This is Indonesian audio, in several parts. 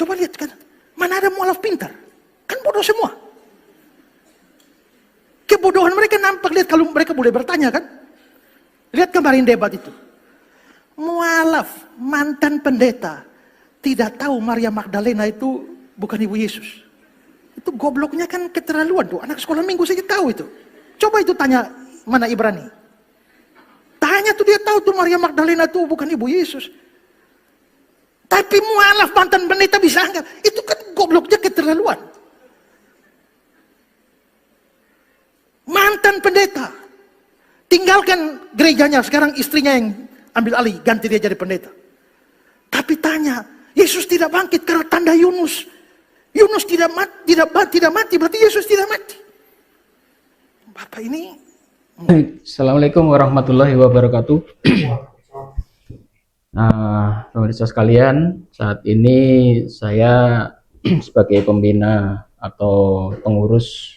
Coba lihat kan, mana ada mualaf pintar? Kan bodoh semua. Kebodohan mereka nampak, lihat kalau mereka boleh bertanya kan. Lihat kemarin debat itu. Mualaf, mantan pendeta, tidak tahu Maria Magdalena itu bukan ibu Yesus. Itu gobloknya kan keterlaluan tuh. Anak sekolah minggu saja tahu itu. Coba itu tanya mana Ibrani. Tanya tuh dia tahu tuh Maria Magdalena itu bukan ibu Yesus. Tapi mualaf mantan pendeta bisa anggap. Itu kan gobloknya keterlaluan. Mantan pendeta. Tinggalkan gerejanya, sekarang istrinya yang ambil alih, ganti dia jadi pendeta. Tapi tanya, Yesus tidak bangkit karena tanda Yunus. Yunus tidak mati, berarti Yesus tidak mati. Bapak ini. Assalamualaikum warahmatullahi wabarakatuh. Nah, pemirsa sekalian, saat ini saya sebagai pembina atau pengurus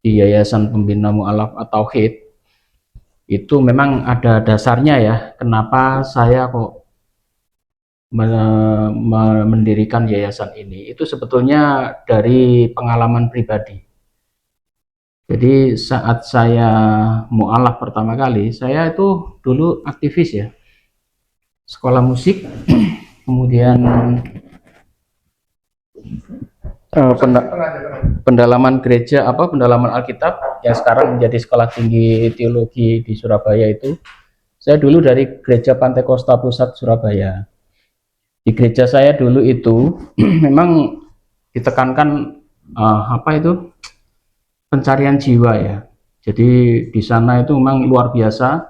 di Yayasan Pembina Mu'alaf At-Tauhid, itu memang ada dasarnya ya, kenapa saya kok mendirikan yayasan ini. Itu sebetulnya dari pengalaman pribadi. Jadi saat saya mu'alaf pertama kali, saya itu dulu aktivis ya, sekolah musik, kemudian pendalaman gereja, pendalaman Alkitab yang sekarang menjadi sekolah tinggi teologi di Surabaya itu. Saya dulu dari Gereja Pantai Kosta Pusat Surabaya. Di gereja saya dulu itu memang ditekankan pencarian jiwa ya. Jadi di sana itu memang luar biasa.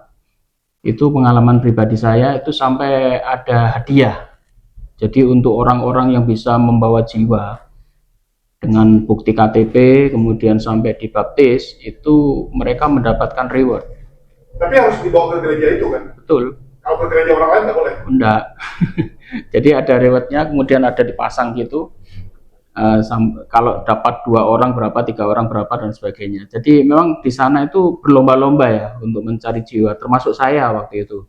Itu pengalaman pribadi saya, itu sampai ada hadiah. Jadi untuk orang-orang yang bisa membawa jiwa dengan bukti KTP kemudian sampai dibaptis, itu mereka mendapatkan reward. Tapi harus dibawa ke gereja itu kan? Betul. Kalau ke gereja orang lain nggak boleh? Enggak. Jadi ada rewardnya, kemudian ada dipasang gitu. Kalau dapat 2 orang berapa, 3 orang berapa dan sebagainya. Jadi memang di sana itu berlomba-lomba ya untuk mencari jiwa, termasuk saya waktu itu.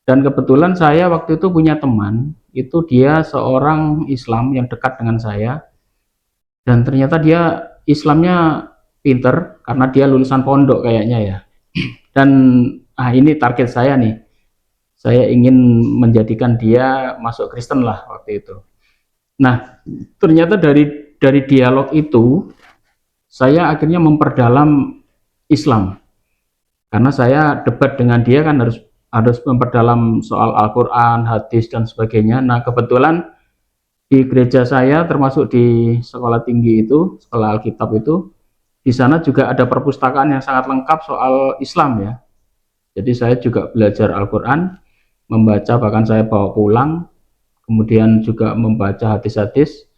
Dan kebetulan saya waktu itu punya teman, itu dia seorang Islam yang dekat dengan saya, dan ternyata dia Islamnya pinter karena dia lulusan pondok kayaknya ya. Dan ini target saya nih, saya ingin menjadikan dia masuk Kristen lah waktu itu. Nah, ternyata dari dialog itu saya akhirnya memperdalam Islam, karena saya debat dengan dia kan harus memperdalam soal Al-Quran, hadis dan sebagainya. Nah, kebetulan di gereja saya termasuk di sekolah tinggi itu, sekolah Alkitab itu, di sana juga ada perpustakaan yang sangat lengkap soal Islam ya. Jadi saya juga belajar Al-Quran, membaca, bahkan saya bawa pulang. Kemudian juga membaca hadis-hadis.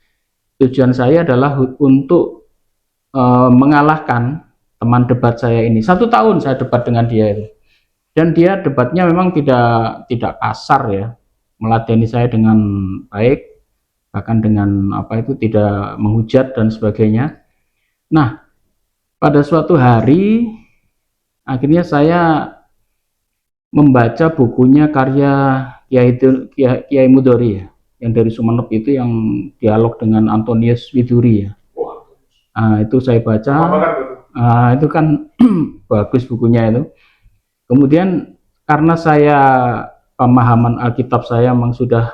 Tujuan saya adalah untuk mengalahkan teman debat saya ini. 1 tahun saya debat dengan dia itu. Dan dia debatnya memang tidak kasar ya, meladeni saya dengan baik, bahkan dengan tidak menghujat dan sebagainya. Nah, pada suatu hari akhirnya saya membaca bukunya karya Kiai Mudori ya, yang dari Sumeneb itu, yang dialog dengan Antonius Widuri ya. Nah, itu saya baca. Itu kan bagus bukunya itu. Kemudian karena saya pemahaman Alkitab saya memang sudah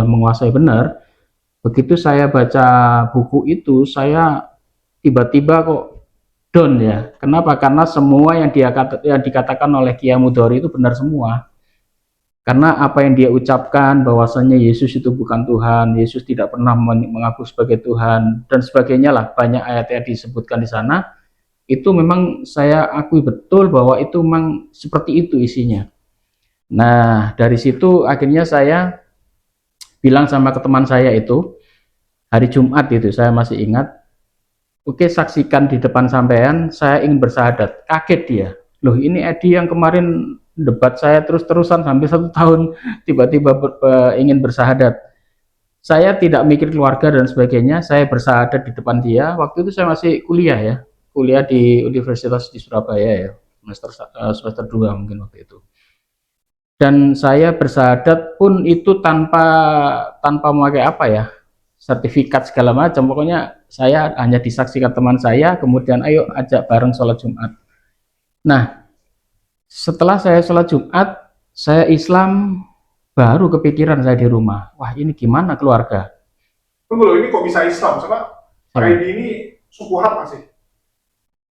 menguasai benar, begitu saya baca buku itu saya tiba-tiba kok down ya. Kenapa? Karena semua yang dikatakan oleh Kiai Mudori itu benar semua. Karena apa yang dia ucapkan, bahwasannya Yesus itu bukan Tuhan, Yesus tidak pernah mengaku sebagai Tuhan, dan sebagainya lah, banyak ayat-ayat disebutkan di sana. Itu memang saya akui betul bahwa itu memang seperti itu isinya. Nah, dari situ akhirnya saya bilang sama ke teman saya itu, hari Jumat itu, saya masih ingat, oke, saksikan di depan sampean, saya ingin bersahadat. Kaget dia, loh ini Edi yang kemarin debat saya terus-terusan sampai 1 tahun, tiba-tiba ingin bersahadat. Saya tidak mikir keluarga dan sebagainya, saya bersahadat di depan dia. Waktu itu saya masih kuliah ya, kuliah di Universitas di Surabaya ya, semester 2 mungkin waktu itu. Dan saya bersyahadat pun itu tanpa memakai apa ya, sertifikat segala macam. Pokoknya saya hanya disaksikan teman saya, kemudian ayo ajak bareng sholat Jumat. Nah, setelah saya sholat Jumat, saya Islam, baru kepikiran saya di rumah, wah ini gimana keluarga? Tunggu loh, ini kok bisa Islam? Sama Pak Saya Edi ini suku apa sih?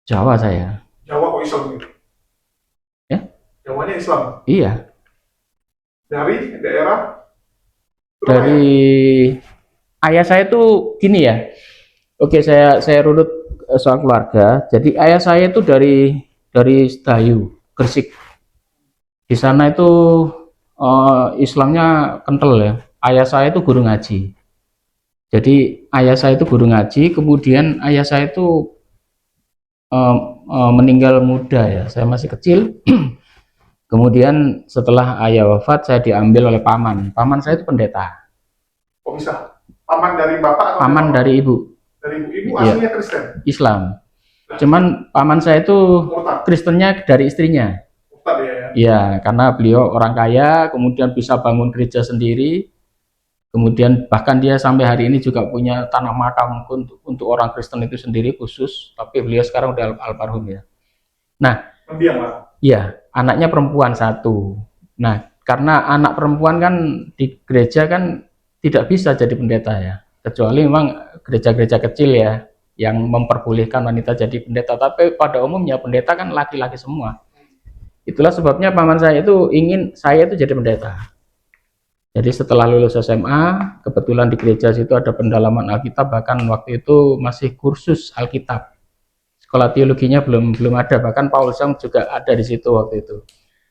Jawa saya. Jawa kok Islam gitu? Ya, Jawanya Islam. iya. Dari daerah Surabaya. Dari ayah saya tuh gini ya. Oke, saya runut soal keluarga. Jadi ayah saya itu dari Sedayu, Gresik. Di sana itu Islamnya kental ya. Ayah saya itu guru ngaji. Jadi ayah saya itu guru ngaji, kemudian ayah saya itu meninggal muda ya. Saya masih kecil. Kemudian setelah ayah wafat, saya diambil oleh paman. Paman saya itu pendeta. Kok bisa? Paman dari bapak atau Paman dari ibu. Dari ibu? Ibu Iya. aslinya Kristen? Islam. Cuman paman saya itu Murtad? Kristennya dari istrinya. Murtad ya? Ya, karena beliau orang kaya, kemudian bisa bangun gereja sendiri. Kemudian bahkan dia sampai hari ini juga punya tanah makam untuk orang Kristen itu sendiri khusus. Tapi beliau sekarang udah almarhum ya. Nah, Mendiang lah. iya, anaknya perempuan satu. Nah, karena anak perempuan kan di gereja kan tidak bisa jadi pendeta ya. Kecuali memang gereja-gereja kecil ya yang memperbolehkan wanita jadi pendeta. Tapi pada umumnya pendeta kan laki-laki semua. Itulah sebabnya paman saya itu ingin saya itu jadi pendeta. Jadi setelah lulus SMA, kebetulan di gereja situ ada pendalaman Alkitab, bahkan waktu itu masih kursus Alkitab. Sekolah teologinya belum ada, bahkan Paul Young juga ada di situ waktu itu.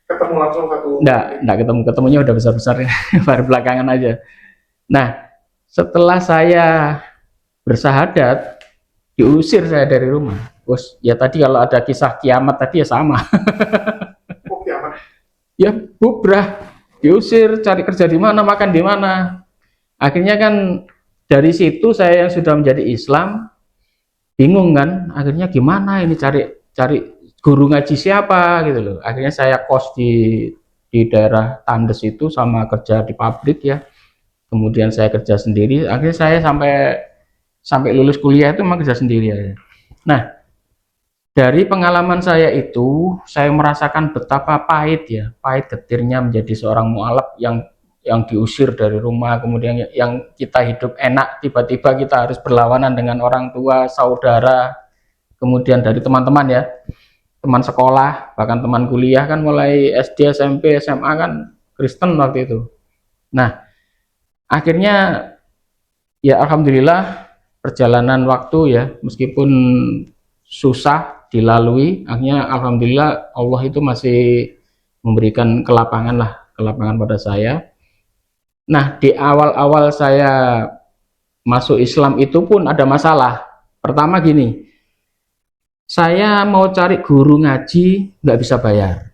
Ketemu langsung satu? Enggak ketemunya udah besar-besar ya, baru belakangan aja. Nah, setelah saya bersahadat, diusir saya dari rumah. Bos, ya tadi kalau ada kisah kiamat tadi ya sama. Oh, kiamat. Ya bubrah, diusir, cari kerja di mana, makan di mana. Akhirnya kan dari situ saya yang sudah menjadi Islam bingung kan, akhirnya gimana ini cari guru ngaji siapa gitu loh. Akhirnya saya kos di daerah Tandes itu sama kerja di pabrik ya. Kemudian saya kerja sendiri. Akhirnya saya sampai lulus kuliah itu memang kerja sendiri ya. Nah, dari pengalaman saya itu saya merasakan betapa pahit getirnya menjadi seorang mualaf yang diusir dari rumah, kemudian yang kita hidup enak, tiba-tiba kita harus berlawanan dengan orang tua, saudara, kemudian dari teman-teman ya, teman sekolah, bahkan teman kuliah kan mulai SD, SMP, SMA kan Kristen waktu itu. Nah, akhirnya ya alhamdulillah perjalanan waktu ya, meskipun susah dilalui, akhirnya alhamdulillah Allah itu masih memberikan kelapangan pada saya. Nah, di awal-awal saya masuk Islam itu pun ada masalah. Pertama gini, saya mau cari guru ngaji nggak bisa bayar.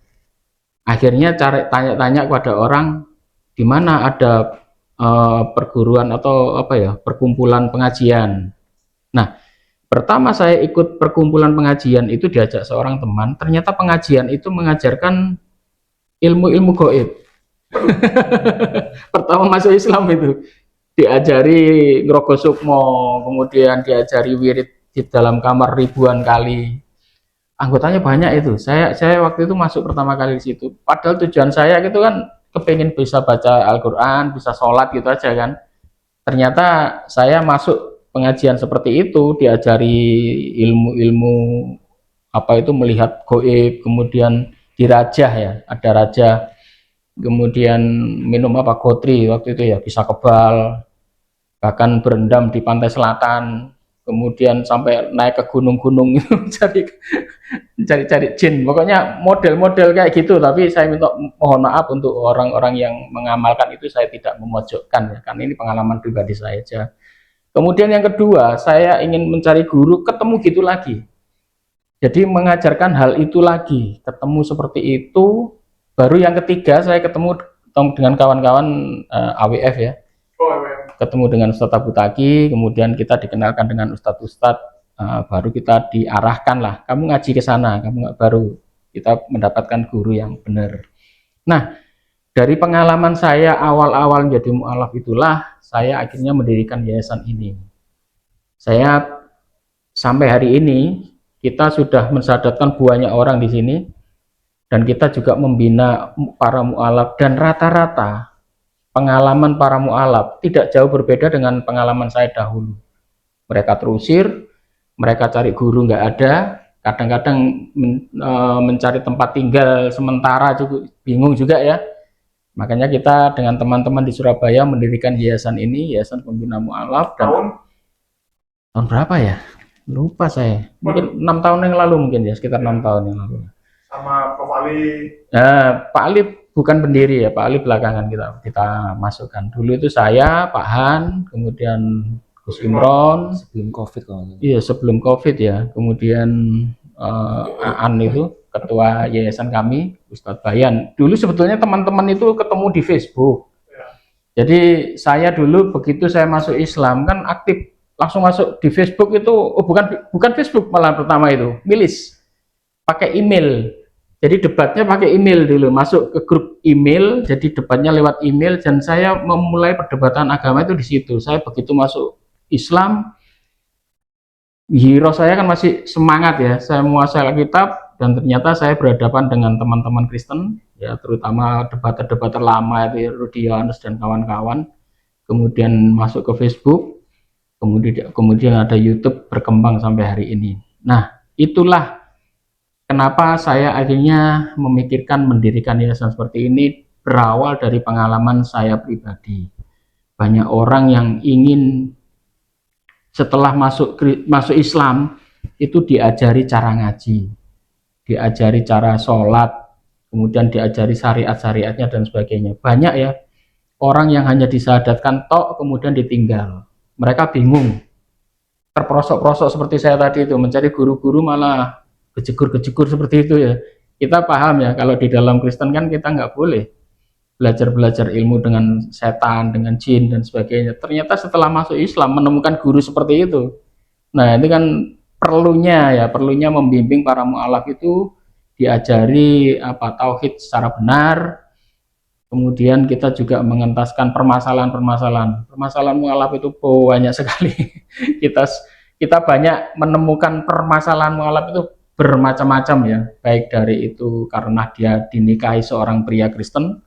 Akhirnya cari tanya-tanya kepada orang di mana ada perguruan atau apa ya, perkumpulan pengajian. Nah, pertama saya ikut perkumpulan pengajian itu diajak seorang teman. Ternyata pengajian itu mengajarkan ilmu-ilmu gaib. Pertama masuk Islam itu diajari ngerogo sukmo, kemudian diajari wirid di dalam kamar ribuan kali. Anggotanya banyak itu. Saya waktu itu masuk pertama kali di situ. Padahal tujuan saya gitu kan kepingin bisa baca Al-Quran, bisa sholat gitu aja kan. Ternyata saya masuk pengajian seperti itu, diajari ilmu-ilmu apa itu melihat gaib, kemudian dirajah ya, ada raja, kemudian minum apa gotri waktu itu ya, bisa kebal, bahkan berendam di pantai selatan, kemudian sampai naik ke gunung-gunung itu cari jin, pokoknya model-model kayak gitu. Tapi saya minta mohon maaf untuk orang-orang yang mengamalkan itu, saya tidak memojokkan ya, karena ini pengalaman pribadi saya aja. Kemudian yang kedua, saya ingin mencari guru, ketemu gitu lagi, jadi mengajarkan hal itu lagi, ketemu seperti itu. Baru yang ketiga saya ketemu dengan kawan-kawan AWF ya, ketemu dengan Ustadz Abu Taki, kemudian kita dikenalkan dengan Ustadz-Ustadz, baru kita diarahkan lah, kamu ngaji ke sana, kamu nggak, baru kita mendapatkan guru yang benar. Nah, Dari pengalaman saya awal-awal menjadi mualaf itulah saya akhirnya mendirikan yayasan ini. Saya sampai hari ini kita sudah mensadarkan banyak orang di sini, dan kita juga membina para mualaf, dan rata-rata pengalaman para mualaf tidak jauh berbeda dengan pengalaman saya dahulu. Mereka terusir, mereka cari guru nggak ada, kadang-kadang mencari tempat tinggal sementara juga bingung juga ya. Makanya kita dengan teman-teman di Surabaya mendirikan yayasan ini, Yayasan Pembina Mualaf. Dan tahun berapa ya? Lupa saya. Mungkin 6 tahun yang lalu mungkin ya, sekitar 6 tahun yang lalu. Sama Prof Ali. Nah, Pak Ali bukan pendiri ya, Pak Ali belakangan kita masukkan. Dulu itu saya, Pak Han, kemudian Gus Imron, sebelum COVID kalau nggak salah. iya sebelum COVID ya, kemudian Aan itu ketua yayasan kami, Ustadz Bayan. Dulu sebetulnya teman-teman itu ketemu di Facebook. Jadi saya dulu begitu saya masuk Islam kan aktif, langsung masuk di Facebook itu, bukan Facebook malah pertama itu, milis, pakai email. Jadi debatnya pakai email dulu, masuk ke grup email, jadi debatnya lewat email, dan saya memulai perdebatan agama itu di situ. Saya begitu masuk Islam, hero saya kan masih semangat ya, saya menguasai Alkitab, dan ternyata saya berhadapan dengan teman-teman Kristen, ya terutama debater-debater lama itu Rudy Yohanes dan kawan-kawan. Kemudian masuk ke Facebook, kemudian ada YouTube berkembang sampai hari ini. Nah, itulah kenapa saya akhirnya memikirkan mendirikan yayasan seperti ini, berawal dari pengalaman saya pribadi. Banyak orang yang ingin setelah masuk Islam itu diajari cara ngaji, diajari cara sholat, kemudian diajari syariat-syariatnya dan sebagainya. Banyak ya orang yang hanya disadarkan tok kemudian ditinggal. Mereka bingung, terperosok-perosok seperti saya tadi itu, mencari guru-guru malah kejegur-kejegur seperti itu ya. Kita paham ya, kalau di dalam Kristen kan kita nggak boleh belajar ilmu dengan setan, dengan jin dan sebagainya. Ternyata setelah masuk Islam menemukan guru seperti itu. Nah, ini kan perlunya membimbing para mualaf itu diajari tauhid secara benar. Kemudian kita juga mengentaskan permasalahan mualaf itu banyak sekali. kita banyak menemukan permasalahan mualaf itu bermacam-macam ya, baik dari itu karena dia dinikahi seorang pria Kristen,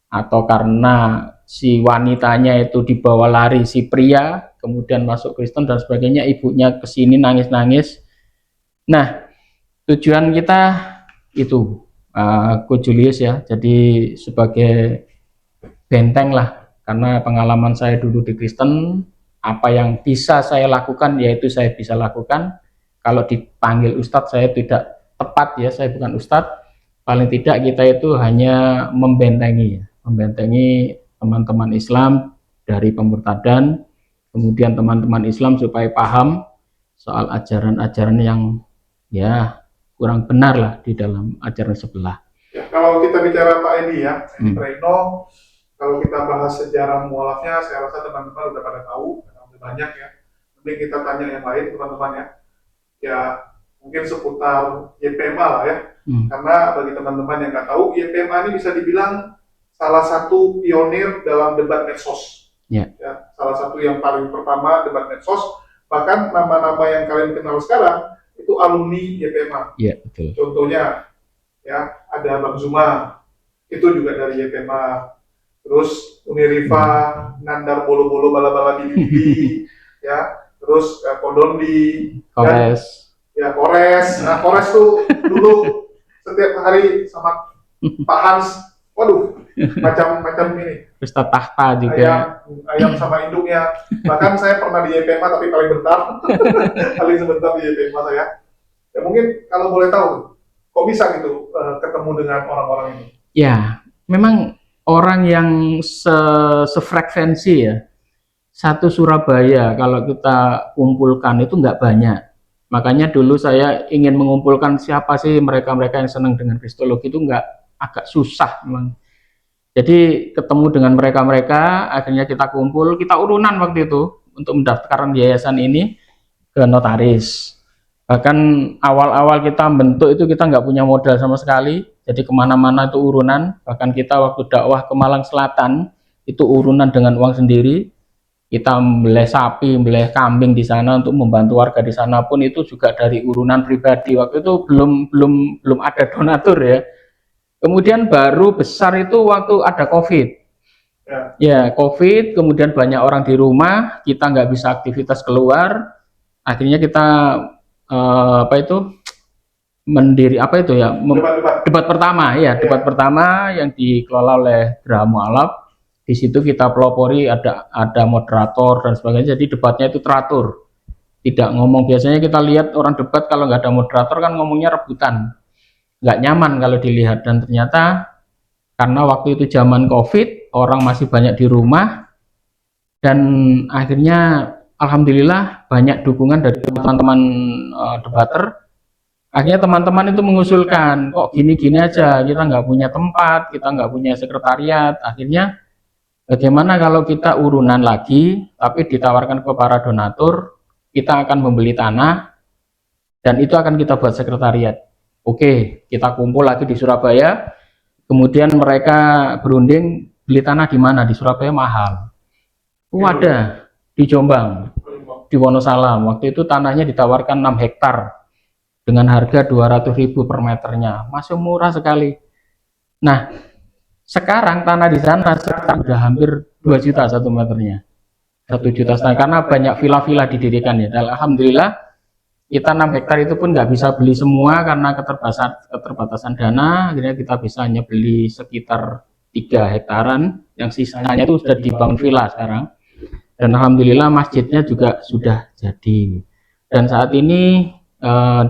atau karena si wanitanya itu dibawa lari si pria, kemudian masuk Kristen dan sebagainya, ibunya kesini nangis-nangis. Nah, tujuan kita itu, Ko Julius ya, jadi sebagai benteng lah, karena pengalaman saya dulu di Kristen, apa yang bisa saya lakukan yaitu saya bisa lakukan. Kalau dipanggil Ustadz saya tidak tepat ya, saya bukan Ustadz. Paling tidak kita itu hanya membentengi teman-teman Islam dari pemurtadan, kemudian teman-teman Islam supaya paham soal ajaran-ajaran yang ya kurang benar lah di dalam ajaran sebelah. Ya, kalau kita bicara Pak Edi ya, Reno, kalau kita bahas sejarah mualafnya, saya rasa teman-teman udah pada tahu, udah banyak ya. Mending kita tanya yang lain teman-teman ya. Ya mungkin seputar YPMA lah ya. Karena bagi teman-teman yang nggak tahu, YPMA ini bisa dibilang salah satu pionir dalam debat medsos. Ya, salah satu yang paling pertama debat medsos. Bahkan nama-nama yang kalian kenal sekarang itu alumni YPMA. Ya, betul. Contohnya ya ada Bang Zuma, itu juga dari YPMA. Terus Uniriva, Nandar Bolo-Bolo Bala-Bala Bibi, ya. Terus Kodondi, Kores. Ya Kores. Nah Kores tuh dulu setiap hari sama Pak Hans, waduh, macam ini. Ustadz Tahta juga. Ayam sama induknya. Bahkan saya pernah di YPMA tapi paling bentar, paling sebentar di YPMA saya. Ya mungkin kalau boleh tahu, kok bisa gitu ketemu dengan orang-orang ini? Ya, memang orang yang sefrekuensi ya. Satu Surabaya kalau kita kumpulkan itu nggak banyak. Makanya dulu saya ingin mengumpulkan siapa sih mereka-mereka yang senang dengan kristologi, itu agak susah memang. Jadi ketemu dengan mereka-mereka, akhirnya kita kumpul, kita urunan waktu itu untuk mendaftarkan yayasan ini ke notaris. Bahkan awal-awal kita bentuk itu kita nggak punya modal sama sekali, Jadi kemana-mana itu urunan. Bahkan kita waktu dakwah ke Malang Selatan itu urunan dengan uang sendiri. Kita membeli sapi, membeli kambing di sana untuk membantu warga di sana pun itu juga dari urunan pribadi. Waktu itu belum ada donatur ya. Kemudian baru besar itu waktu ada COVID. Ya, COVID, kemudian banyak orang di rumah, kita nggak bisa aktivitas keluar. Akhirnya kita mendiri debat pertama ya, debat pertama yang dikelola oleh Geraha Mu'alaf. Di situ kita pelopori ada moderator dan sebagainya, jadi debatnya itu teratur, tidak ngomong. Biasanya kita lihat orang debat kalau nggak ada moderator kan ngomongnya rebutan, nggak nyaman kalau dilihat. Dan ternyata karena waktu itu zaman COVID, orang masih banyak di rumah, dan akhirnya alhamdulillah banyak dukungan dari teman-teman debater. Akhirnya teman-teman itu mengusulkan, kok gini-gini aja, kita nggak punya tempat, kita nggak punya sekretariat. Akhirnya bagaimana kalau kita urunan lagi, tapi ditawarkan ke para donatur, kita akan membeli tanah, dan itu akan kita buat sekretariat. Oke, kita kumpul lagi di Surabaya, kemudian mereka berunding, beli tanah di mana? Di Surabaya mahal. Ada, di Jombang, di Wonosalam. Waktu itu tanahnya ditawarkan 6 hektar, dengan harga 200.000 per meternya, masih murah sekali. Nah, sekarang tanah di sana sudah hampir 2 juta 1 meternya, 1 juta setengah, karena banyak villa-villa didirikan ya. Dan alhamdulillah kita 6 hektar itu pun nggak bisa beli semua karena keterbatasan dana. Akhirnya kita bisa hanya beli sekitar 3 hektaran, yang sisanya itu sudah dibangun villa sekarang. Dan alhamdulillah masjidnya juga sudah jadi. Dan saat ini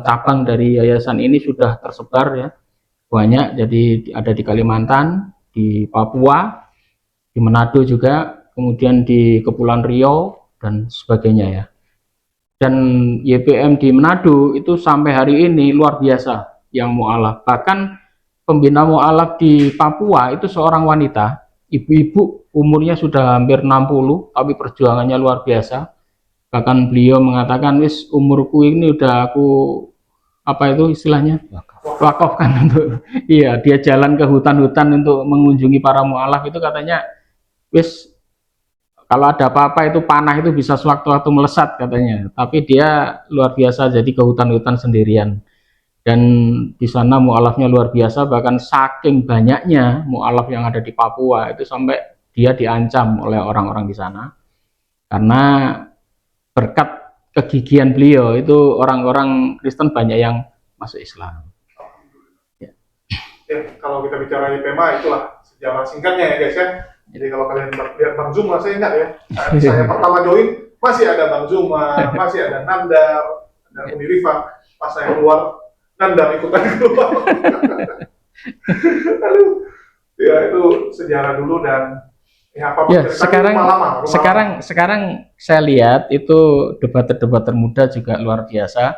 cabang dari yayasan ini sudah tersebar ya, banyak. Jadi ada di Kalimantan, di Papua, di Manado juga, kemudian di Kepulauan Riau dan sebagainya ya. Dan YPM di Manado itu sampai hari ini luar biasa yang mu'alaf. Bahkan pembina mu'alaf di Papua itu seorang wanita, ibu-ibu, umurnya sudah hampir 60, tapi perjuangannya luar biasa. Bahkan beliau mengatakan, wis umurku ini udah aku istilahnya wakafkan untuk, iya, dia jalan ke hutan-hutan untuk mengunjungi para mu'alaf. Itu katanya wis kalau ada apa-apa itu panah itu bisa sewaktu-waktu melesat katanya, tapi dia luar biasa jadi ke hutan-hutan sendirian. Dan di sana mu'alafnya luar biasa, bahkan saking banyaknya mu'alaf yang ada di Papua itu sampai dia diancam oleh orang-orang di sana, karena berkat kegigihan beliau itu orang-orang Kristen banyak yang masuk Islam. Ya, kalau kita bicara IPMA itulah sejarah singkatnya ya guys ya. Jadi kalau kalian lihat Bang Zuma, saya ingat ya, saya pertama join masih ada Bang Zuma, masih ada Nandar, ada Uni Rifa. Pas saya keluar, Nandar ikutan keluar. Aduh, ya itu sejarah dulu. Dan ya, sekarang saya lihat itu debater-debater muda juga luar biasa,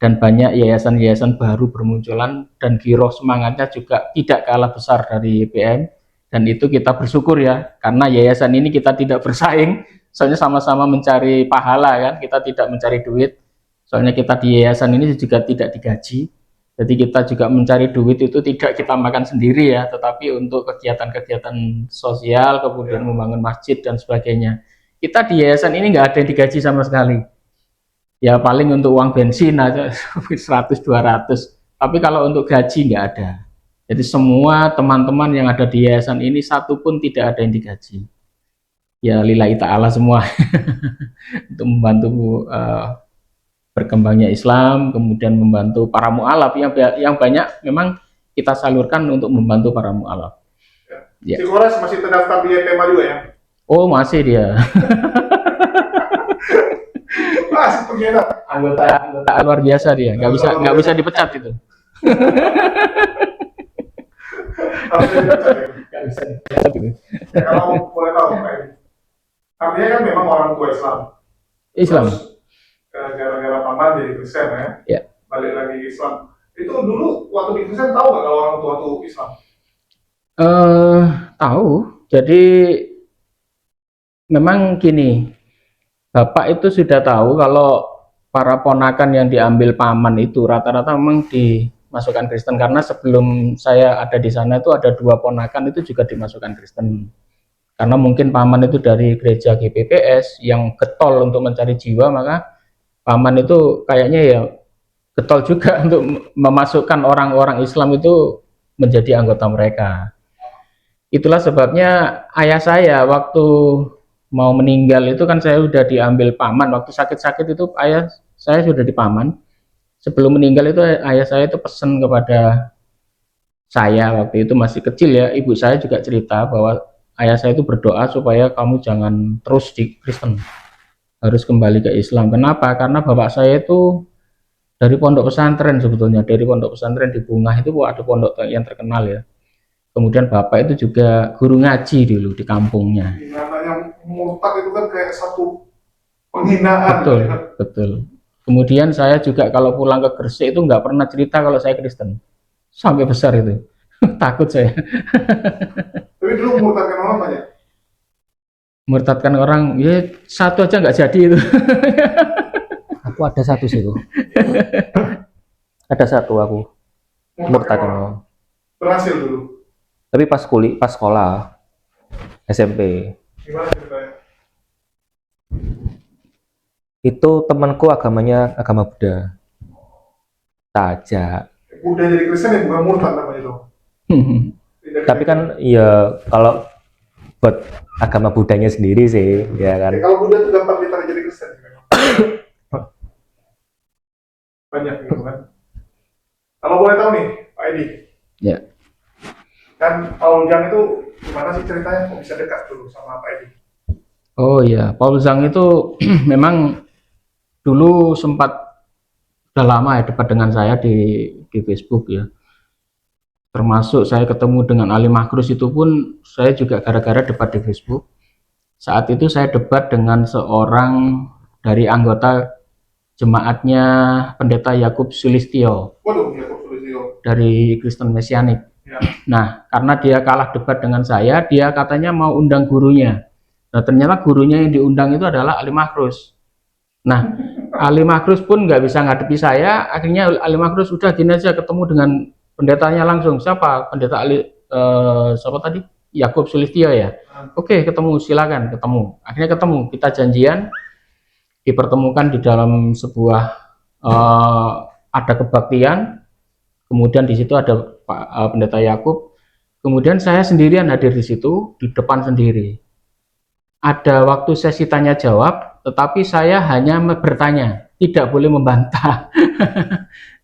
dan banyak yayasan-yayasan baru bermunculan, dan giroh semangatnya juga tidak kalah besar dari YPM. Dan itu kita bersyukur ya, karena yayasan ini kita tidak bersaing, soalnya sama-sama mencari pahala kan, kita tidak mencari duit. Soalnya kita di yayasan ini juga tidak digaji, jadi kita juga mencari duit itu tidak kita makan sendiri ya, tetapi untuk kegiatan-kegiatan sosial, kemudian membangun masjid dan sebagainya. Kita di yayasan ini nggak ada yang digaji sama sekali. Ya paling untuk uang bensin aja 100-200. Tapi kalau untuk gaji nggak ada. Jadi semua teman-teman yang ada di yayasan ini satu pun tidak ada yang digaji. Ya lillahi ta'ala semua untuk membantu berkembangnya Islam, kemudian membantu para mu'alaf yang banyak memang kita salurkan untuk membantu para mu'alaf. Ya. Si Koras masih terdaftar di YPMA juga ya? Oh masih dia. Masih pengkhianat. Anggota luar biasa dia, nggak bisa dipecat itu. Nggak bisa dipecat itu. Ya, kalau boleh tahu Pak Edi, artinya kan memang orang tua Islam. Gara-gara paman jadi Kristen ya, balik lagi Islam. Itu dulu waktu di Kristen tahu nggak kalau orang tua itu Islam? Tahu. Jadi memang gini, bapak itu sudah tahu kalau para ponakan yang diambil paman itu rata-rata memang dimasukkan Kristen, karena sebelum saya ada di sana itu ada 2 ponakan itu juga dimasukkan Kristen. Karena mungkin paman itu dari gereja GPPS yang getol untuk mencari jiwa, maka paman itu kayaknya ya getol juga untuk memasukkan orang-orang Islam itu menjadi anggota mereka. Itulah sebabnya ayah saya waktu mau meninggal itu kan saya sudah diambil paman. Waktu sakit-sakit itu ayah saya sudah di paman. Sebelum meninggal itu ayah saya itu pesan kepada saya, waktu itu masih kecil ya, ibu saya juga cerita bahwa ayah saya itu berdoa supaya kamu jangan terus di Kristen, harus kembali ke Islam. Kenapa? Karena bapak saya itu dari pondok pesantren, sebetulnya dari pondok pesantren di Bungah itu ada pondok yang terkenal ya. Kemudian bapak itu juga guru ngaji dulu di kampungnya. Karena yang murtad itu kan kayak satu penghinaan. Betul, betul. Kemudian saya juga kalau pulang ke Gresik itu nggak pernah cerita kalau saya Kristen. Sampai besar itu. Takut saya. Tapi dulu murtadkan orang banyak. Murtadkan orang, ya satu aja nggak jadi itu. Aku ada satu sih tuh. Ada satu aku murtadkan orang. Berhasil dulu. Tapi pas sekolah SMP. Gimana ceritanya? Itu temanku agamanya agama Buddha. Tak ajak. Udah jadi Kristen ya bukan murtad namanya itu. Tapi kan ya kalau buat agama Buddhanya sendiri sih, ya kan. Kalau Buddha itu gampang ditarik jadi Kristen. Banyak gitu kan. Kalau boleh tahu nih, Pak Edi. Ya. Kan Paul Jang itu gimana sih ceritanya? Kok bisa dekat dulu sama Pak Edi? Oh iya, Paul Zhang itu memang dulu sempat udah lama ya dekat dengan saya di Facebook ya. Termasuk saya ketemu dengan Ali Makrus itu pun saya juga gara-gara debat di Facebook. Saat itu saya debat dengan seorang dari anggota jemaatnya Pendeta Yakub Sulistyo. Waduh, Yakub Sulistyo. Dari Kristen Mesianik. Ya. Nah, karena dia kalah debat dengan saya, dia katanya mau undang gurunya. Nah, ternyata gurunya yang diundang itu adalah Ali Makrus. Nah, Ali Makrus pun nggak bisa ngadepi saya. Akhirnya Ali Makrus udah gini aja, ketemu dengan pendetanya langsung. Siapa? Pendeta Ali, siapa tadi? Yakub Sulistyo ya. Oke, ketemu, silakan ketemu. Akhirnya ketemu, kita janjian, dipertemukan di dalam sebuah ada kebaktian. Kemudian di situ ada Pak Pendeta Yakub. Kemudian saya sendirian hadir di situ, di depan sendiri. Ada waktu sesi tanya jawab, tetapi saya hanya bertanya, tidak boleh membantah.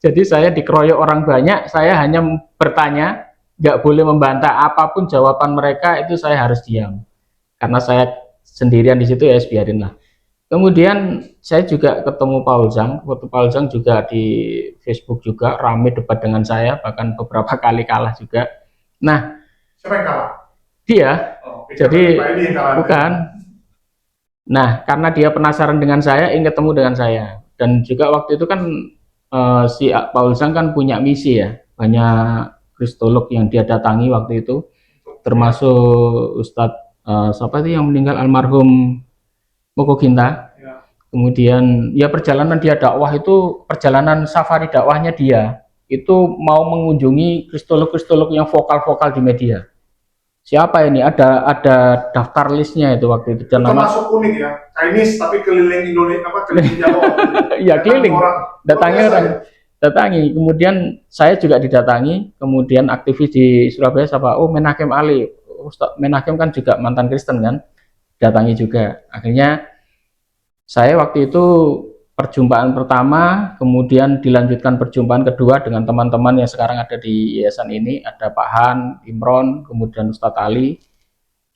Jadi saya dikeroyok orang banyak, saya hanya bertanya, nggak boleh membantah. Apapun jawaban mereka itu saya harus diam. Karena saya sendirian di situ, ya biarin lah. Kemudian saya juga ketemu Paul Zhang. Waktu Paul Zhang juga di Facebook juga rame debat dengan saya, bahkan beberapa kali kalah juga. Nah, siapa yang kalah? Dia. Oh, Jadi Pak Edi yang kalah. bukan. Nah, karena dia penasaran dengan saya, ingin ketemu dengan saya. Dan juga waktu itu kan si Paul Zhang kan punya misi ya, banyak kristolog yang dia datangi waktu itu, termasuk Ustadz siapa itu yang meninggal, almarhum Moko Ginta. Ya. Kemudian ya perjalanan dia dakwah itu, perjalanan safari dakwahnya dia itu mau mengunjungi kristolog-kristolog yang vokal-vokal di media. Siapa ini? Ada daftar listnya itu waktu itu. Dan nama termasuk unik ya, Chinese tapi keliling Indonesia, apa keliling Jawa. ya keliling, datangi. Kemudian saya juga didatangi. Kemudian aktivis di Surabaya siapa? Oh, Menakem Ali. Ustaz Menakem kan juga mantan Kristen kan, datangi juga. Akhirnya saya waktu itu perjumpaan pertama, kemudian dilanjutkan perjumpaan kedua dengan teman-teman yang sekarang ada di yayasan ini. Ada Pak Han, Imron, kemudian Ustadz Ali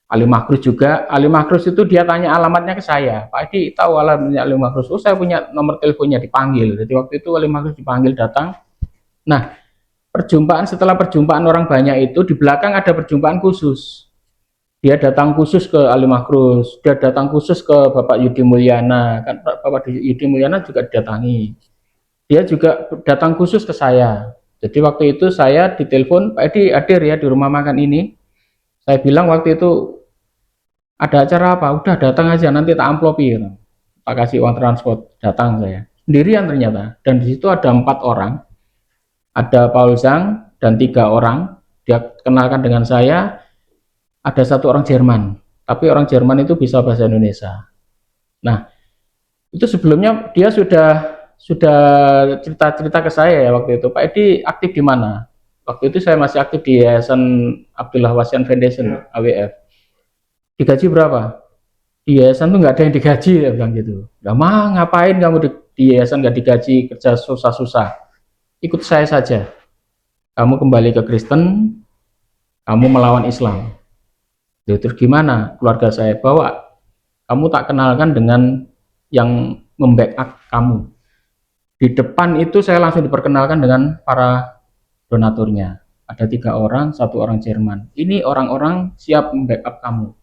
Makrus juga. Ali Makrus itu dia tanya alamatnya ke saya. Pak Edi tahu alamatnya Ali Makrus? Oh, saya punya nomor teleponnya, dipanggil. Jadi waktu itu Ali Makrus dipanggil datang. Nah, setelah perjumpaan orang banyak itu, di belakang ada perjumpaan khusus. Dia datang khusus ke Ali Makrus, dia datang khusus ke Bapak Yudi Mulyana, kan Bapak Yudi Mulyana juga didatangi. Dia juga datang khusus ke saya. Jadi waktu itu saya ditelepon, Pak Edi hadir ya di rumah makan ini. Saya bilang waktu itu ada acara apa? Udah datang aja, nanti tak amplopin. Tak kasih uang transport. Datang saya sendirian ternyata. Dan di situ ada 4 orang. Ada Paul Zhang dan 3 orang. Dia kenalkan dengan saya. Ada 1 orang Jerman, tapi orang Jerman itu bisa bahasa Indonesia. Nah, itu sebelumnya dia sudah cerita-cerita ke saya ya waktu itu. Pak Edi aktif di mana? Waktu itu saya masih aktif di Yayasan Abdullah Wasian Foundation, AWF. Digaji berapa? Di yayasan tuh nggak ada yang digaji, ya bilang gitu. Gak mah ngapain kamu di yayasan nggak digaji, kerja susah-susah. Ikut saya saja. Kamu kembali ke Kristen, kamu melawan Islam. Terus gimana? Keluarga saya bawa. Kamu tak kenalkan dengan yang membackup kamu. Di depan itu saya langsung diperkenalkan dengan para donaturnya. Ada 3 orang, 1 orang Jerman. Ini orang-orang siap membackup kamu.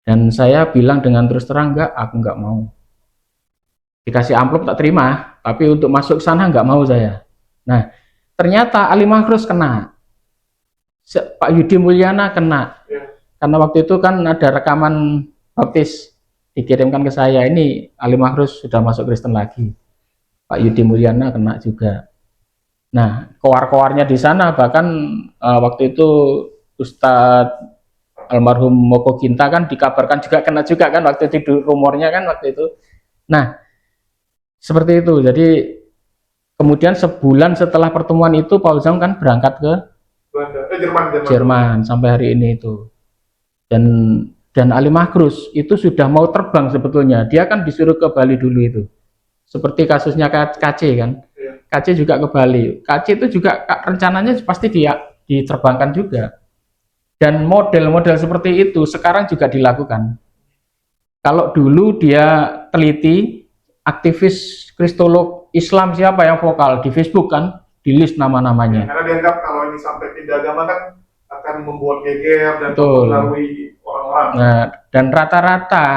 Dan saya bilang dengan terus terang, enggak, aku enggak mau. Dikasih amplop tak terima, tapi untuk masuk ke sana enggak mau saya. Nah, ternyata Ali Makrus kena. Pak Yudi Mulyana kena. Karena waktu itu kan ada rekaman baptis dikirimkan ke saya, ini Ali Makrus sudah masuk Kristen lagi. Pak Yudi Mulyana kena juga. Nah, koar-koarnya di sana bahkan waktu itu Ustadz almarhum Moko Ginta kan dikabarkan juga kena juga kan waktu itu rumornya kan waktu itu. Nah, seperti itu. Jadi kemudian sebulan setelah pertemuan itu Paul Zhang kan berangkat ke Jerman sampai hari ini itu. Dan Ali Makrus itu sudah mau terbang sebetulnya. Dia kan disuruh ke Bali dulu itu. Seperti kasusnya KC kan. KC juga ke Bali. KC itu juga rencananya pasti dia diterbangkan juga. Dan model-model seperti itu sekarang juga dilakukan. Kalau dulu dia teliti aktivis kristolog Islam siapa yang vokal di Facebook kan, di list nama-namanya. Karena dianggap kalau ini sampai pindah agama kan akan membuat geger dan Betul. mempengaruhi orang-orang. Nah, dan rata-rata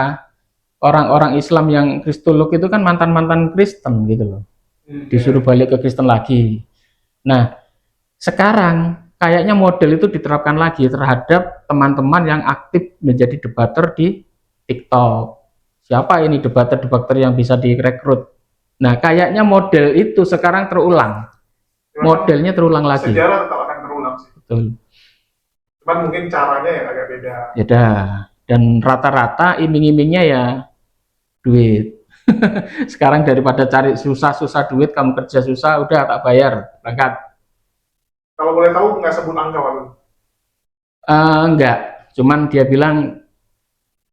orang-orang Islam yang kristolog itu kan mantan-mantan Kristen gitu loh. Disuruh balik ke Kristen lagi. Nah, sekarang kayaknya model itu diterapkan lagi terhadap teman-teman yang aktif menjadi debater di TikTok. Siapa ini debater-debater yang bisa direkrut? Nah, kayaknya model itu sekarang terulang. Modelnya terulang lagi. Sejarah tetap akan terulang sih. Betul. Cuman mungkin caranya yang agak beda. Beda. Dan rata-rata iming-imingnya ya duit. Sekarang daripada cari susah-susah duit, kamu kerja susah, udah tak bayar, berangkat. Kalau boleh tahu nggak sebut angka waktu? Enggak, cuman dia bilang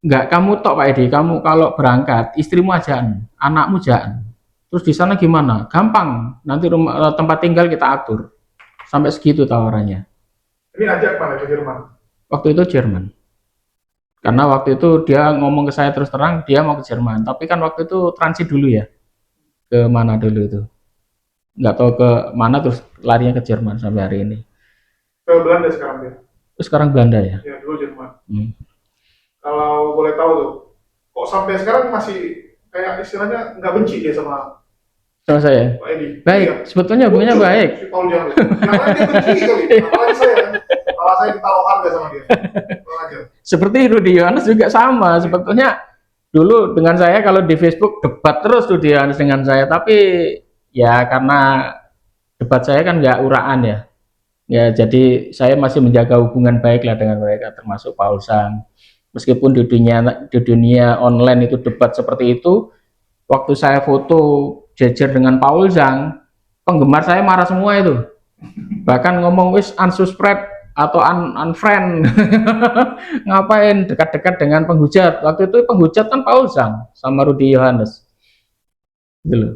enggak, kamu tok Pak Edi, kamu kalau berangkat istrimu ajaan, anakmu ajaan. Terus di sana gimana? Gampang, nanti rumah tempat tinggal kita atur. Sampai segitu tawarannya. Ini ajak mana ke Jerman? Waktu itu Jerman. Karena waktu itu dia ngomong ke saya terus terang dia mau ke Jerman, tapi kan waktu itu transit dulu ya. Ke mana dulu itu? Nggak tahu ke mana terus larinya ke Jerman sampai hari ini. Ke Belanda sekarang dia. Terus sekarang Belanda ya? Ya dulu Jerman. Kalau boleh tahu tuh, kok sampai sekarang masih kayak istilahnya nggak benci dia sama saya? Pak Edi? Baik, Iya. sebetulnya hubungannya baik. Si Paul Jang. Yang lain dia benci kali. Apalagi saya. Kalau saya ditaruh harga sama dia. Seperti Rudy Yohanes juga sama. Sebetulnya dulu dengan saya kalau di Facebook debat terus Rudy Yohanes dengan saya, tapi ya karena debat saya kan nggak uraan ya. Ya jadi saya masih menjaga hubungan baik lah dengan mereka, termasuk Paul Zhang. Meskipun di dunia online itu debat seperti itu, waktu saya foto jejer dengan Paul Zhang, penggemar saya marah semua itu. Bahkan ngomong wis unsubscribe atau unfriend. Ngapain dekat-dekat dengan penghujat? Waktu itu penghujat kan Paul Zhang sama Rudy Yohanes. Gitu loh.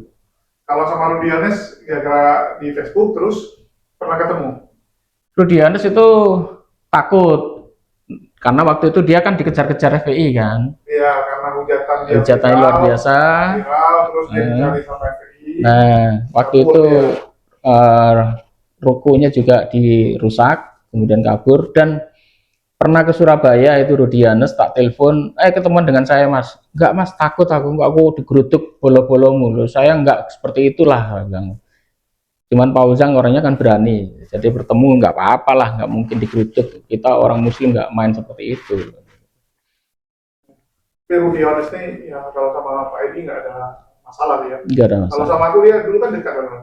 Kalau sama Rudy Yohanes gara-gara di Facebook terus pernah ketemu? Rudy Yohanes itu takut karena waktu itu dia kan dikejar-kejar FPI kan. Iya, karena hujatannya luar biasa. Viral, terus dia dicari sama FPI. Nah, waktu itu rukunya juga dirusak, kemudian kabur. Dan pernah ke Surabaya itu Rudy Yohanes, tak telepon, ketemuan dengan saya Mas. Enggak Mas, takut aku digeruduk bolo-bolo mulu. Saya enggak seperti itulah, bilang. Cuman Paul Zhang orangnya kan berani, jadi bertemu nggak apa-apa lah, nggak mungkin digeruduk. Kita orang Muslim nggak main seperti itu. Tapi Rudy Yohanes nih, ya kalau sama Pak Edi nggak ada masalah dia. Nggak ada masalah. Kalau sama aku dia dulu kan dekat kan.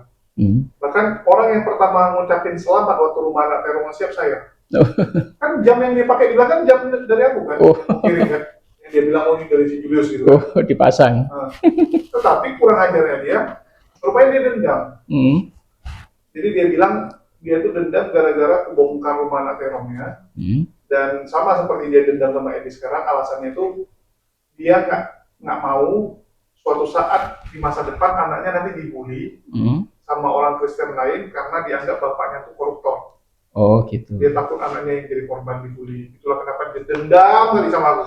Bahkan orang yang pertama ngucapin selamat waktu rumah anak teror siap saya. Oh. Kan jam yang dipakai di belakang jam dari aku kan. Oh. Kirim kan. Yang dia bilang, oh ini dari si Julius gitu. Oh, dipasang. Nah, tetapi kurang ajarnya dia, rupanya dia dendam. Jadi dia bilang, dia itu dendam gara-gara kebongkar rumah anak terornya. Dan sama seperti dia dendam sama Edi sekarang, alasannya itu dia nggak mau suatu saat di masa depan anaknya nanti dibully sama orang Kristen lain karena dianggap bapaknya tuh koruptor. Oh gitu. Dia takut anaknya yang jadi korban dibully. Itulah kenapa dia dendam tadi sama aku.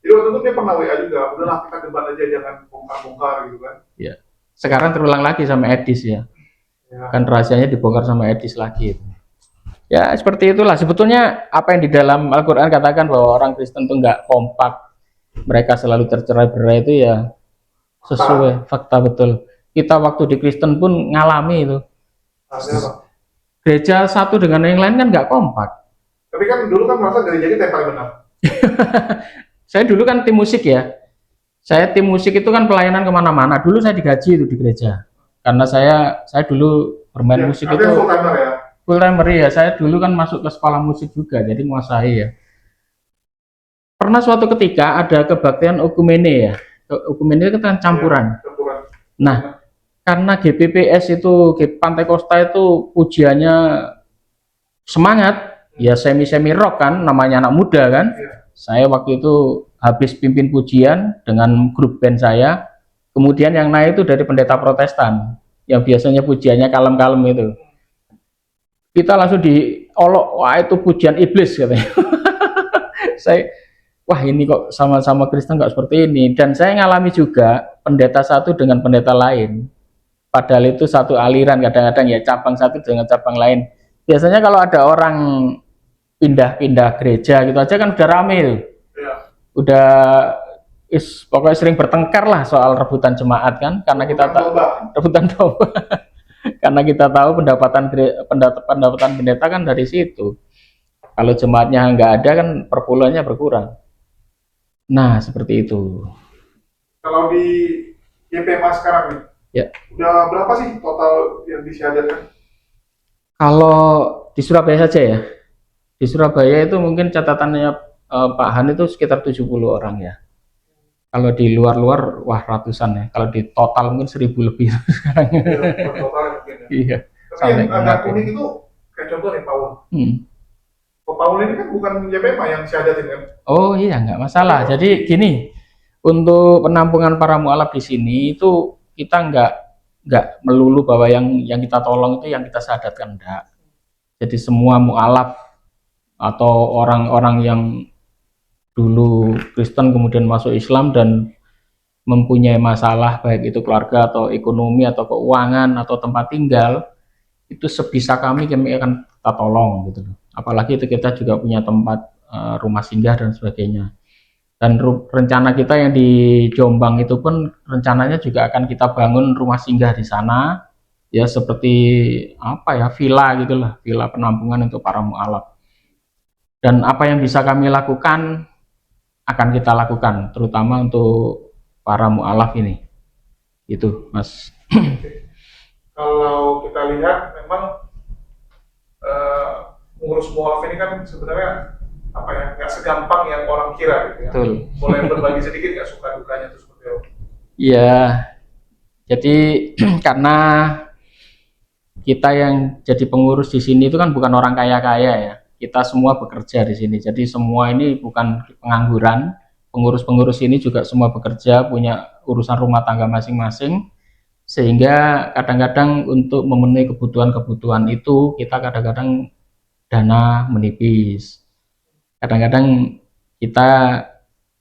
Jadi waktu itu dia pernah WA juga, udahlah kita debat aja jangan bongkar-bongkar gitu kan. Iya. Sekarang terulang lagi sama Edis ya. Kan rahasianya dibongkar sama Edis lagi. Ya seperti itulah sebetulnya apa yang di dalam Al-Quran katakan bahwa orang Kristen itu nggak kompak, mereka selalu tercerai-berai itu ya sesuai fakta betul. Kita waktu di Kristen pun ngalami itu. Gereja satu dengan yang lain kan nggak kompak. Tapi kan dulu kan merasa gereja kita yang paling benar. Saya dulu kan tim musik ya. Saya tim musik itu kan pelayanan kemana-mana. Dulu saya digaji itu di gereja. Karena saya dulu bermain musik itu full timer ya. Full timer ya. Saya dulu kan masuk ke sekolah musik juga, jadi menguasai ya. Pernah suatu ketika ada kebaktian okumene ya. Okumene itu kan campuran. Nah, karena GPPS itu Pantai Kosta itu pujiannya semangat, ya semi rock kan, namanya anak muda kan. Saya waktu itu habis pimpin pujian dengan grup band saya. Kemudian yang naik itu dari pendeta Protestan, yang biasanya pujiannya kalem-kalem itu. Kita langsung diolok, wah itu pujian iblis katanya. Wah ini kok sama-sama Kristen kok seperti ini. Dan saya ngalami juga pendeta satu dengan pendeta lain. Padahal itu satu aliran, kadang-kadang ya cabang satu dengan cabang lain. Biasanya kalau ada orang pindah-pindah gereja gitu aja kan udah rame tuh. Udah pokoknya sering bertengkar lah soal rebutan jemaat kan, karena kita tahu rebutan domba. Karena kita tahu pendapatan pendeta kan dari situ. Kalau jemaatnya nggak ada kan perpuluhannya berkurang. Nah seperti itu. Kalau di YPMA sekarang nih, ya. Udah berapa sih total yang disyahadatkan? Kalau di Surabaya saja ya. Di Surabaya itu mungkin catatannya Pak Han itu sekitar 70 orang ya. Kalau di luar-luar wah ratusan ya. Kalau di total mungkin 1000 lebih sekarang. Iya, total mungkin ya. Iya. Tapi yang agak unik itu kayak contoh nih Paul. Paul ini kan bukan YPMA yang syahadatin kan? Oh iya nggak masalah. Jadi gini, untuk penampungan para mualaf di sini itu kita nggak melulu bahwa yang kita tolong itu yang kita syahadatkan, enggak. Jadi semua mualaf atau orang-orang yang dulu Kristen kemudian masuk Islam dan mempunyai masalah baik itu keluarga atau ekonomi atau keuangan atau tempat tinggal, itu sebisa kami akan kita tolong gitu. Apalagi itu kita juga punya tempat rumah singgah dan sebagainya. Dan rencana kita yang di Jombang itu pun rencananya juga akan kita bangun rumah singgah di sana, ya seperti apa ya, villa gitulah, villa penampungan untuk para mualaf. Dan apa yang bisa kami lakukan akan kita lakukan, terutama untuk para mualaf ini. Itu, Mas. Kalau kita lihat memang mengurus mualaf ini kan sebenarnya apa ya, nggak segampang yang orang kira gitu ya. Betul. Boleh berbagi sedikit nggak suka dukanya itu seperti apa? Iya, jadi karena kita yang jadi pengurus di sini itu kan bukan orang kaya-kaya ya. Kita semua bekerja di sini. Jadi semua ini bukan pengangguran. Pengurus-pengurus ini juga semua bekerja, punya urusan rumah tangga masing-masing. Sehingga kadang-kadang untuk memenuhi kebutuhan-kebutuhan itu kita kadang-kadang dana menipis. Kadang-kadang kita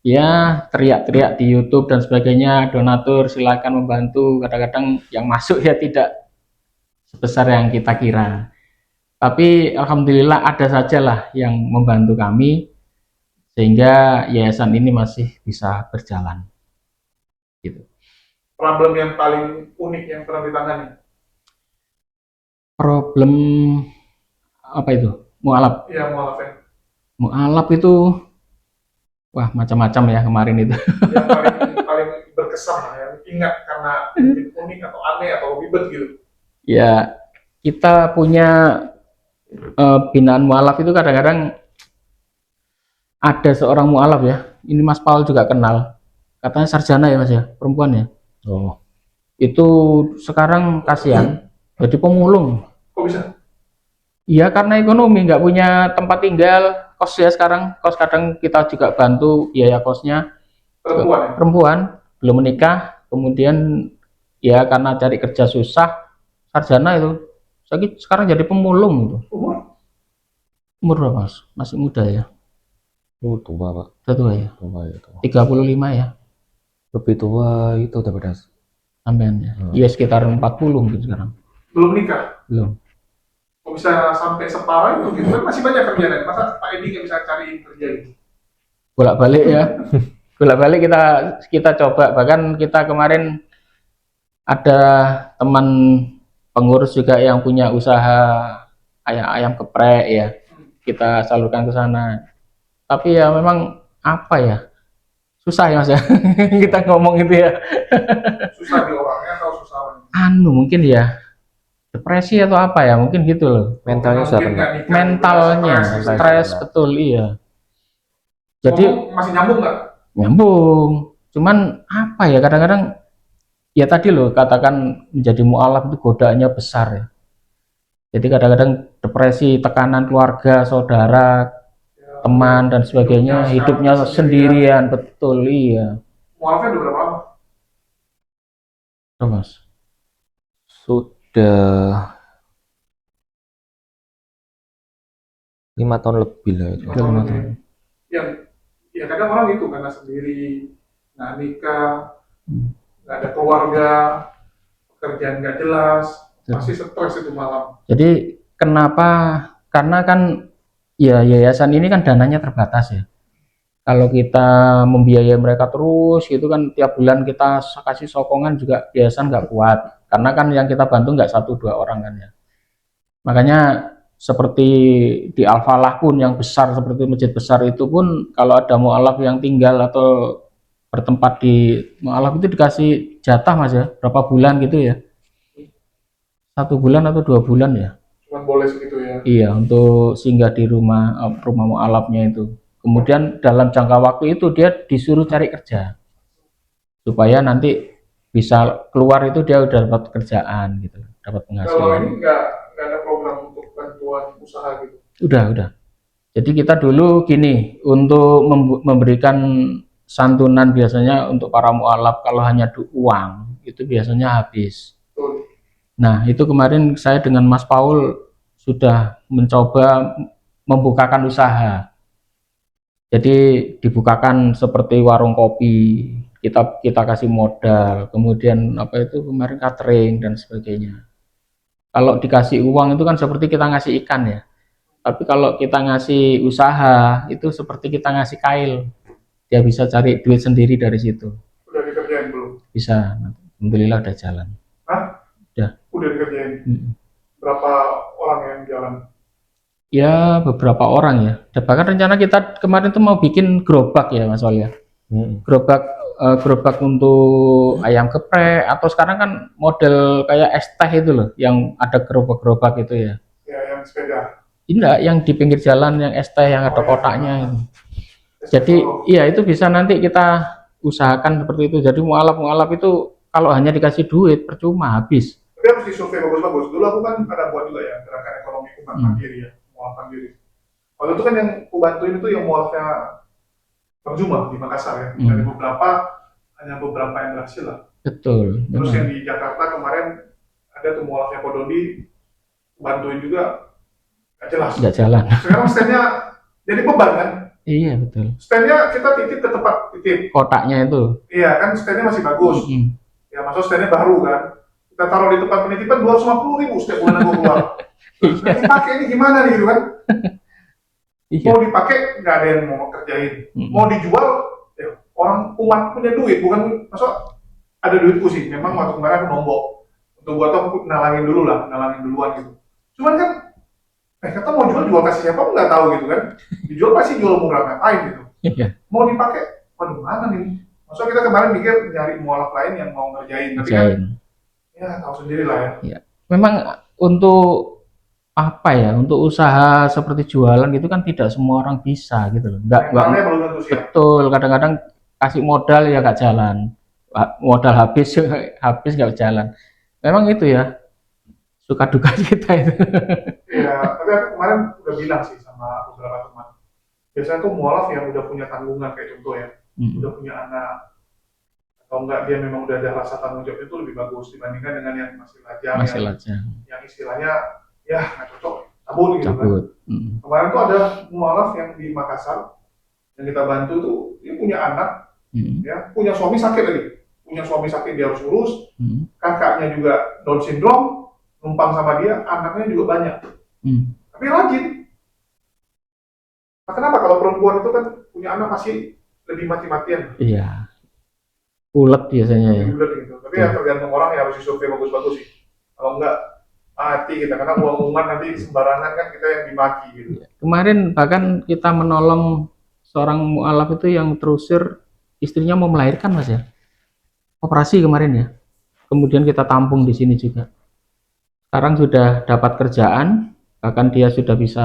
ya teriak-teriak di YouTube dan sebagainya, donatur silakan membantu. Kadang-kadang yang masuk ya tidak sebesar yang kita kira. Tapi alhamdulillah ada sajalah yang membantu kami sehingga yayasan ini masih bisa berjalan. Gitu. Problem yang paling unik yang pernah ditangani? Problem apa itu? Mualaf. Iya, mualaf ya. Mualaf itu wah macam-macam ya kemarin itu. Yang paling berkesan lah, yang ingat karena unik atau aneh atau ribet gitu. Ya, kita punya binaan mualaf itu kadang-kadang ada seorang mualaf ya. Ini Mas Paul juga kenal. Katanya sarjana ya Mas ya, perempuan ya. Oh, Itu sekarang kasihan, jadi pemulung. Kok bisa? Iya karena ekonomi nggak punya tempat tinggal, kos ya sekarang, kos kadang kita juga bantu biaya kosnya. Perempuan ya? Perempuan belum menikah, kemudian ya karena cari kerja susah, sarjana itu. Sekarang jadi pemulung itu. Umur? Umur berapa Mas? Masih muda ya? tua Pak, Udah tua ya? tua itu. 35 ya? Lebih tua itu daripada Sampean ya? Iya sekitar 40 mungkin sekarang. Belum nikah? Belum. Kok bisa sampai separah itu gitu kan masih banyak kerjaan. Masa Pak Edi nggak bisa cari kerja gitu? Bolak-balik ya. Bolak-balik kita coba. Bahkan kita kemarin ada teman pengurus juga yang punya usaha ayam geprek ya. Kita salurkan ke sana. Tapi ya memang apa ya? Susah ya Mas ya. Kita ngomong itu ya. Susah di orangnya atau susah orangnya? Mungkin ya depresi atau apa ya? Mungkin gitu loh. mentalnya sudah Mungkin kena. nggak nikah, Mentalnya stres, stres betul iya. Jadi ngomong masih nyambung nggak? nyambung. Cuman apa ya kadang-kadang ya tadi loh katakan menjadi mualaf itu godaannya besar ya. Jadi kadang-kadang depresi, tekanan keluarga, saudara, teman dan sebagainya, hidupnya sendirian, betul iya. Mualafnya udah berapa lama? Tuh, Mas. Sudah 5 tahun lebih lah itu. Udah 5 tahun. Yang ya kadang orang gitu karena sendiri, nggak nikah, nggak ada keluarga, pekerjaan nggak jelas, pasti stres itu malam. Jadi kenapa? Karena kan ya yayasan ini kan dananya terbatas ya. Kalau kita membiayai mereka terus gitu kan tiap bulan kita kasih sokongan juga yayasan nggak kuat. Karena kan yang kita bantu nggak 1-2 orang kan ya. Makanya seperti di Al-Falah pun yang besar seperti masjid besar itu pun kalau ada mualaf yang tinggal atau bertempat di mualaf itu dikasih jatah Mas ya, berapa bulan gitu ya. 1 bulan atau 2 bulan ya. Cuman boleh segitu ya. Iya, untuk singgah di rumah mualafnya itu. Kemudian dalam jangka waktu itu dia disuruh cari kerja. Supaya nanti bisa keluar itu dia udah dapat kerjaan gitu, dapat Kalau penghasilan. ini nggak ada program untuk bantuan usaha gitu. Udah. Jadi kita dulu gini, untuk memberikan santunan biasanya untuk para mualaf kalau hanya uang itu biasanya habis. Betul. Nah, itu kemarin saya dengan Mas Paul sudah mencoba membukakan usaha. Jadi dibukakan seperti warung kopi, kita kasih modal, kemudian apa itu kemarin catering dan sebagainya. Kalau dikasih uang itu kan seperti kita ngasih ikan ya. Tapi kalau kita ngasih usaha itu seperti kita ngasih kail. Dia bisa cari duit sendiri dari situ. Udah dikerjain belum? Bisa. Alhamdulillah udah jalan. Hah? Udah. Udah dikerjain. Berapa orang yang jalan? Ya beberapa orang ya. Dan bahkan rencana kita kemarin tuh mau bikin gerobak ya Mas Wal ya. Gerobak untuk ayam geprek atau sekarang kan model kayak es teh itu loh yang ada gerobak-gerobak itu ya. Ya yang sepeda. Tidak, yang di pinggir jalan yang es teh yang ada kotaknya itu. Jadi iya itu bisa nanti kita usahakan seperti itu. Jadi mualaf itu kalau hanya dikasih duit percuma habis. Tapi harus disurvei bagus-bagus. Dulu aku kan ada buat juga ya gerakan ekonomi umat mandiri ya, mualaf mandiri. Waktu itu kan yang aku bantuin itu yang mualafnya Bang Juma di Makassar ya. Dari hanya beberapa yang berhasil lah. Betul. Terus yang di Jakarta kemarin ada tuh mualafnya Kododi, bantuin juga nggak jelas. Nggak jalan. Sekarang standnya jadi beban kan? Iya betul. Standnya kita titip ke tempat titip. Kotaknya itu. Iya kan standnya masih bagus. Ya maksud standnya baru kan. Kita taruh di tempat penitipan 250.000 setiap bulan aku keluar. Terus nanti pakai ini gimana nih gitu kan? Iya. Mau dipakai nggak ada yang mau kerjain. Mau dijual ya, orang umat punya duit bukan maksud ada duitku sih. Memang waktu kemarin aku nombok untuk buat aku nalangin duluan gitu. Cuman kan kata mau jual kasih siapa nggak tahu gitu kan. Dijual pasti jual murah ngapain gitu. Iya. Mau dipakai, waduh mana nih? Maksudnya kita kemarin mikir nyari mualaf lain yang mau ngerjain, tapi kan ya tahu sendiri lah ya. Iya. memang untuk apa ya, untuk usaha seperti jualan gitu kan tidak semua orang bisa gitu loh. Nggak Mentalnya belum tentu siap. betul, kadang-kadang kasih modal ya nggak jalan. Modal habis habis nggak jalan. Memang itu ya, suka duka kita itu. Ya, tapi aku kemarin udah bilang sih sama beberapa teman. Biasanya tuh mualaf yang udah punya tanggungan kayak contoh ya, udah punya anak, atau enggak dia memang udah ada rasa tanggung jawab itu lebih bagus dibandingkan dengan yang masih lajang, Masih lajang, yang istilahnya ya nggak cocok, cabut gitu kan. cabut. Kemarin tuh ada mualaf yang di Makassar yang kita bantu tuh, dia punya anak, ya punya suami sakit lagi, punya suami sakit dia harus urus, kakaknya juga Down syndrome, numpang sama dia, anaknya juga banyak, tapi rajin. Nah, kenapa kalau perempuan itu kan punya anak masih lebih mati-matian? Iya, ulet biasanya ya. Lebih berat gitu. Tapi ya tergantung orang ya harus disurvei bagus-bagus sih. Kalau enggak mati kita, karena uang-uangan nanti sembarangan kan kita yang dimaki gitu. Kemarin bahkan kita menolong seorang mualaf itu yang terusir istrinya mau melahirkan mas ya, operasi kemarin ya. Kemudian kita tampung di sini juga. Sekarang sudah dapat kerjaan, bahkan dia sudah bisa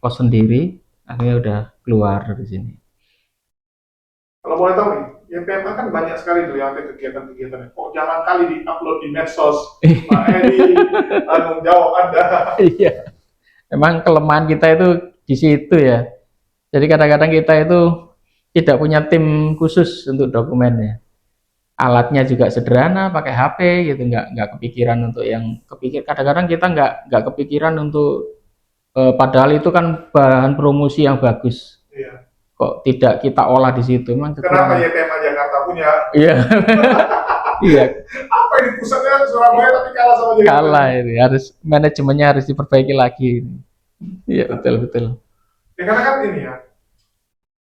kos sendiri, akhirnya udah keluar dari sini. Kalau boleh tahu nih, ya PMA kan banyak sekali tuh yang ada kegiatan-kegiatan. Kok jarang kali di-upload di medsos? Pak Edi, tanggung jawab Anda. Iya, memang kelemahan kita itu di situ ya. Jadi kadang-kadang kita itu tidak punya tim khusus untuk dokumennya. Alatnya juga sederhana, pakai HP gitu, nggak kepikiran untuk yang kepikir. Kadang-kadang kita nggak kepikiran untuk padahal itu kan bahan promosi yang bagus. Iya. Kok tidak kita olah di situ? Memang Kenapa kekurangan. ya PMA Jakarta punya? Iya, iya, Apa ini pusatnya Surabaya tapi kalah sama Jakarta? kalah ini. Harus manajemennya harus diperbaiki lagi. Iya, betul. Ya karena kan ini ya,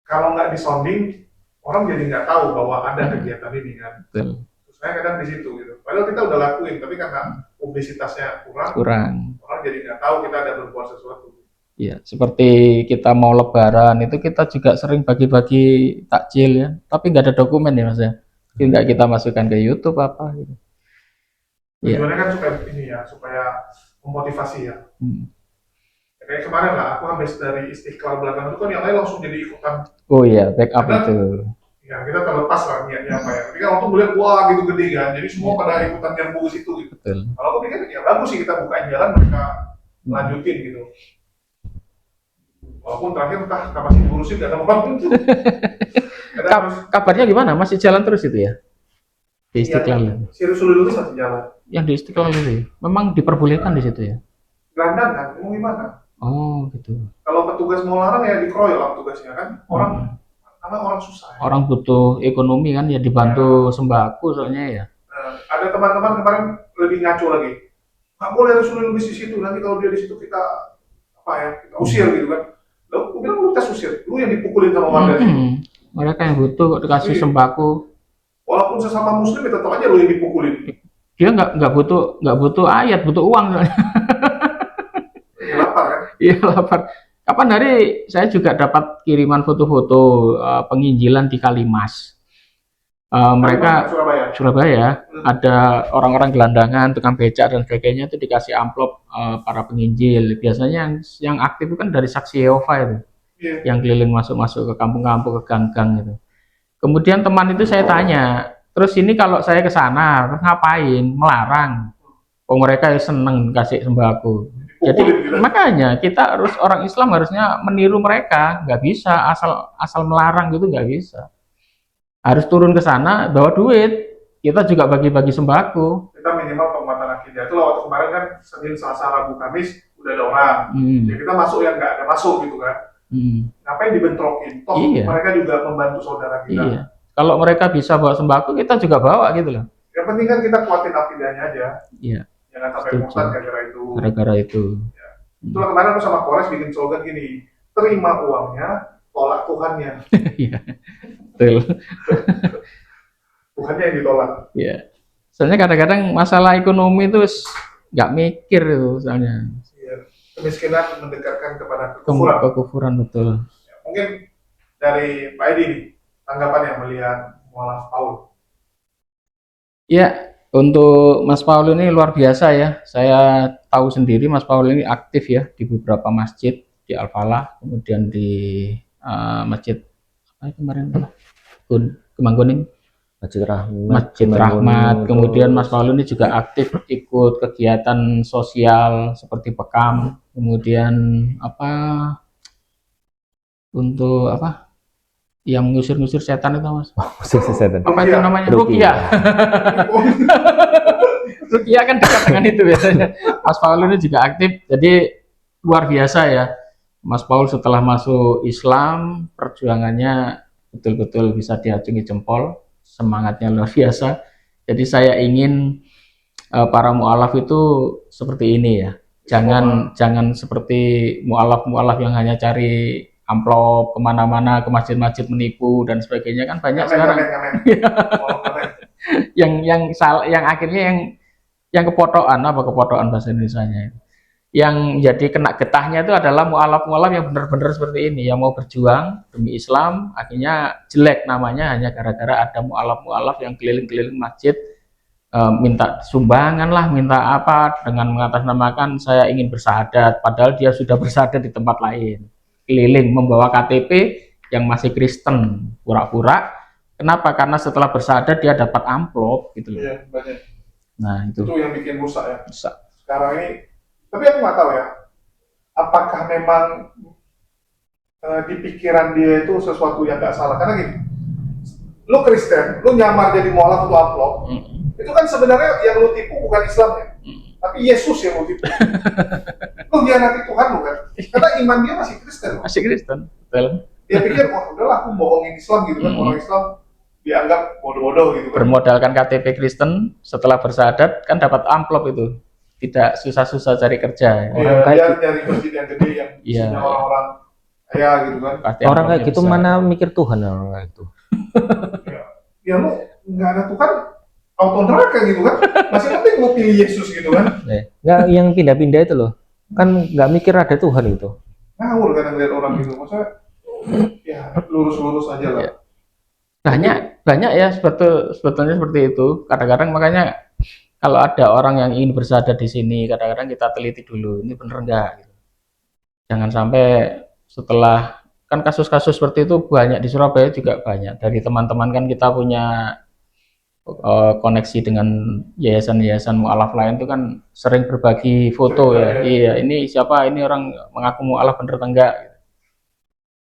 kalau nggak disounding, orang jadi nggak tahu bahwa ada kegiatan ini kan. Betul. Saya kadang di situ gitu. Padahal kita udah lakuin, tapi karena publisitasnya Kurang. orang jadi nggak tahu kita ada berbuat sesuatu. Iya, seperti kita mau lebaran itu kita juga sering bagi-bagi takjil ya, tapi nggak ada dokumen ya mas ya. Jadi nggak kita masukkan ke YouTube apa gitu. Iya. Tujuannya kan supaya ini ya, supaya memotivasi ya. Ya, kayak kemarin lah, aku habis dari Istiqlal belakang itu kan yang lain langsung jadi ikutan. Oh iya, backup Karena- itu. Ya kita terlepas lah niatnya apa ya. Tapi kan waktu melihat wah gitu gede kan, jadi semua pada ikutan nyerbu ke situ gitu. Betul. Kalau aku pikir ya bagus sih kita bukain jalan mereka lanjutin gitu. Walaupun terakhir entah masih diurusin gak ada apa-apa itu. Kabarnya gimana? Masih jalan terus itu ya? Di Istiqlal. Ya, Sirus Lulus masih jalan. Yang di Istiqlal itu ya? Memang diperbolehkan di situ ya? Gelandang kan, mau gimana? Oh gitu. Kalau petugas mau larang ya dikeroyok lah petugasnya kan. Orang karena orang susah. Ya. Orang butuh ekonomi kan ya, dibantu sembako soalnya ya. Nah, ada teman-teman kemarin lebih ngaco lagi. Nggak boleh ada Lubis di situ. Nanti kalau dia di situ kita apa ya? Kita usir gitu kan. Lalu aku bilang lu tes usir. Lu yang dipukulin sama warga sini. Mereka yang butuh kok dikasih sembako. Walaupun sesama muslim ya tetap aja lu yang dipukulin. Dia nggak butuh ayat, butuh uang. Ya, lapar kan? Iya lapar. Kapan hari saya juga dapat kiriman foto-foto penginjilan di Kalimas. Mereka Surabaya ada orang-orang gelandangan, tukang becak dan sebagainya itu dikasih amplop para penginjil. Biasanya yang aktif itu kan dari Saksi Yehova itu, yang keliling masuk-masuk ke kampung-kampung, ke gang-gang gitu. Kemudian teman itu saya tanya, terus ini kalau saya ke sana ngapain? Melarang. Oh mereka seneng kasih sembako. Jadi makanya kita harus orang Islam harusnya meniru mereka, nggak bisa asal melarang gitu nggak bisa. Harus turun ke sana bawa duit. Kita juga bagi-bagi sembako. Kita minimal penguatan akidah itu waktu kemarin kan Senin, Selasa, Rabu, Kamis udah ada orang. Ya kita masuk yang nggak ada masuk gitu kan. Ngapain dibentrokin? Toh mereka juga membantu saudara kita. Iya. Kalau mereka bisa bawa sembako, kita juga bawa gitu loh. Yang penting kan kita kuatin akidahnya aja. Iya. Jangan sampai murtad gara-gara itu. Ya. Itulah kemarin aku sama Kores bikin slogan gini, terima uangnya, tolak Tuhannya. Iya. Betul. Tuhannya yang ditolak. Iya. Soalnya kadang-kadang masalah ekonomi itu nggak mikir itu soalnya. Iya. Kemiskinan mendekatkan kepada kekufuran. Kekufuran betul. Ya, mungkin dari Pak Edi nih, tanggapannya melihat mualaf Paul. Ya, Untuk Mas Paul ini luar biasa ya. Saya tahu sendiri Mas Paul ini aktif ya di beberapa masjid di Al-Falah, kemudian di masjid apa kemarin Kemang Kuning, Masjid Rahmat, Masjid Rahmat. Kemudian Mas Paul ini juga aktif ikut kegiatan sosial seperti Bekam, kemudian apa untuk apa yang mengusir-ngusir setan itu Mas? setan. Apa itu namanya? Ruqyah. Ruqyah kan dekat dengan itu biasanya. Mas Paul ini juga aktif, jadi luar biasa ya. Mas Paul setelah masuk Islam, perjuangannya betul-betul bisa diacungi jempol, semangatnya luar biasa. Jadi saya ingin para mualaf itu seperti ini ya. Jangan seperti mualaf yang hanya cari amplop kemana-mana, ke masjid-masjid menipu dan sebagainya, kan banyak sekarang. Yang akhirnya yang kepotokan bahasa Indonesianya, yang jadi kena getahnya itu adalah mualaf yang benar-benar seperti ini, yang mau berjuang demi Islam, akhirnya jelek namanya hanya gara-gara ada mualaf yang keliling-keliling masjid, minta sumbangan lah, minta apa, dengan mengatasnamakan saya ingin bersahadat, padahal dia sudah bersahadat di tempat lain, keliling membawa KTP yang masih Kristen, pura-pura. Kenapa? Karena setelah bersahadat dia dapat amplop gitu loh. Iya, banyak. Nah itu Yang bikin rusak ya. rusak. Sekarang ini, tapi aku nggak tahu ya, apakah memang di pikiran dia itu sesuatu yang nggak salah. Karena gini, lu Kristen, lu nyamar jadi mualaf atau amplop, itu kan sebenarnya yang lu tipu bukan Islam ya, tapi Yesus yang lu tipu. Lu hianati Tuhan lu kan, karena iman dia masih Kristen. Masih Kristen, betul. Dia pikir, wah udahlah aku bohongin Islam gitu kan, orang Islam dianggap bodoh-bodoh gitu kan. Bermodalkan KTP Kristen, setelah bersahadat kan dapat amplop itu, tidak susah-susah cari kerja. Orang dia nyari masjid yang gede yang isinya orang-orang kaya gitu kan. Pasti Orang kayak gitu besar. mana mikir Tuhan orang itu. Ya lu nggak ada Tuhan, auto neraka gitu kan. Masih penting lu pilih Yesus gitu kan. Nggak, yang pindah-pindah itu loh, kan nggak mikir ada Tuhan itu. Ngawur kadang lihat orang gitu. Maksudnya ya lurus-lurus aja lah. Banyak ya sebetulnya seperti itu. Kadang-kadang makanya kalau ada orang yang ingin bersahadat di sini, kadang-kadang kita teliti dulu, ini bener nggak? Gitu. Jangan sampai setelah, kan kasus-kasus seperti itu banyak di Surabaya juga banyak. Dari teman-teman kan kita punya koneksi dengan yayasan-yayasan mualaf lain itu kan sering berbagi foto ya. Iya, ini siapa? Ini orang mengaku mualaf bener enggak? Gitu.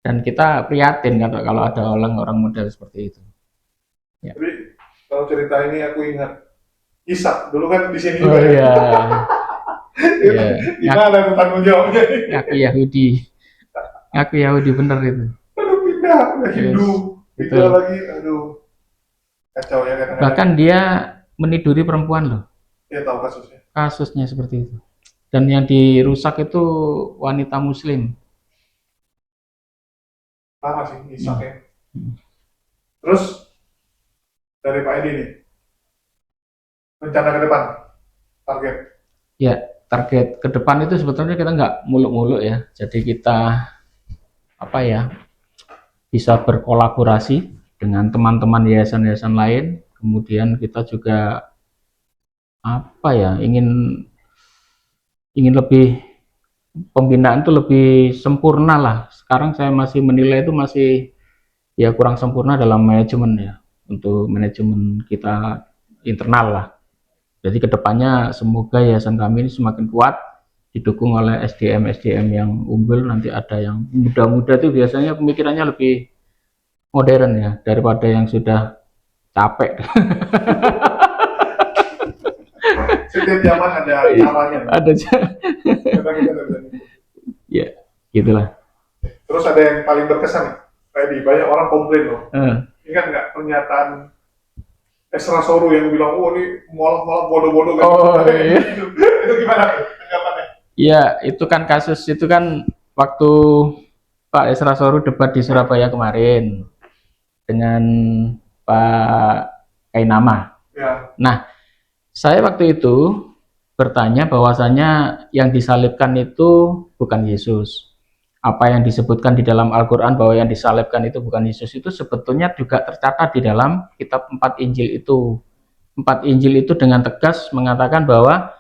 Dan kita prihatin kalau ada orang model seperti itu. Ya. Tapi kalau cerita ini aku ingat Ishak dulu kan di sini. Oh iya. Iya. Gimana tuh tanggung jawabnya? Ngaku Yahudi bener itu. Aduh pindah Hindu, pindah betul. lagi, aduh kacau ya kadang-kadang. Bahkan dia meniduri perempuan loh. Dia tahu kasusnya. Kasusnya seperti itu. Dan yang dirusak itu wanita Muslim. Parah sih Ishak ya. Terus dari Pak Edi nih, rencana ke depan, target. Ya, target ke depan itu sebetulnya kita nggak muluk-muluk ya. Jadi kita bisa berkolaborasi dengan teman-teman yayasan-yayasan lain. Kemudian kita juga ingin lebih, pembinaan itu lebih sempurna lah. Sekarang saya masih menilai itu masih ya kurang sempurna dalam manajemen ya, untuk manajemen kita internal lah. Jadi kedepannya semoga yayasan kami ini semakin kuat, didukung oleh SDM yang unggul. Nanti ada yang muda-muda tuh biasanya pemikirannya lebih modern ya daripada yang sudah capek. Setiap zaman ada caranya. Ada aja. Ya, gitulah. Terus ada yang paling berkesan nih, Pak Edi, banyak orang komplain loh. Ingat nggak pernyataan Esra Soru yang bilang, oh ini mualaf bodoh-bodoh kan? Oh iya. Itu gimana tanggapannya? Iya, itu kan kasus itu kan waktu Pak Esra Soru debat di Surabaya kemarin dengan Pak Kainama. Ya. Nah, saya waktu itu bertanya bahwasanya yang disalibkan itu bukan Yesus. Apa yang disebutkan di dalam Al-Quran bahwa yang disalibkan itu bukan Yesus itu sebetulnya juga tercatat di dalam kitab 4 Injil itu. 4 Injil itu dengan tegas mengatakan bahwa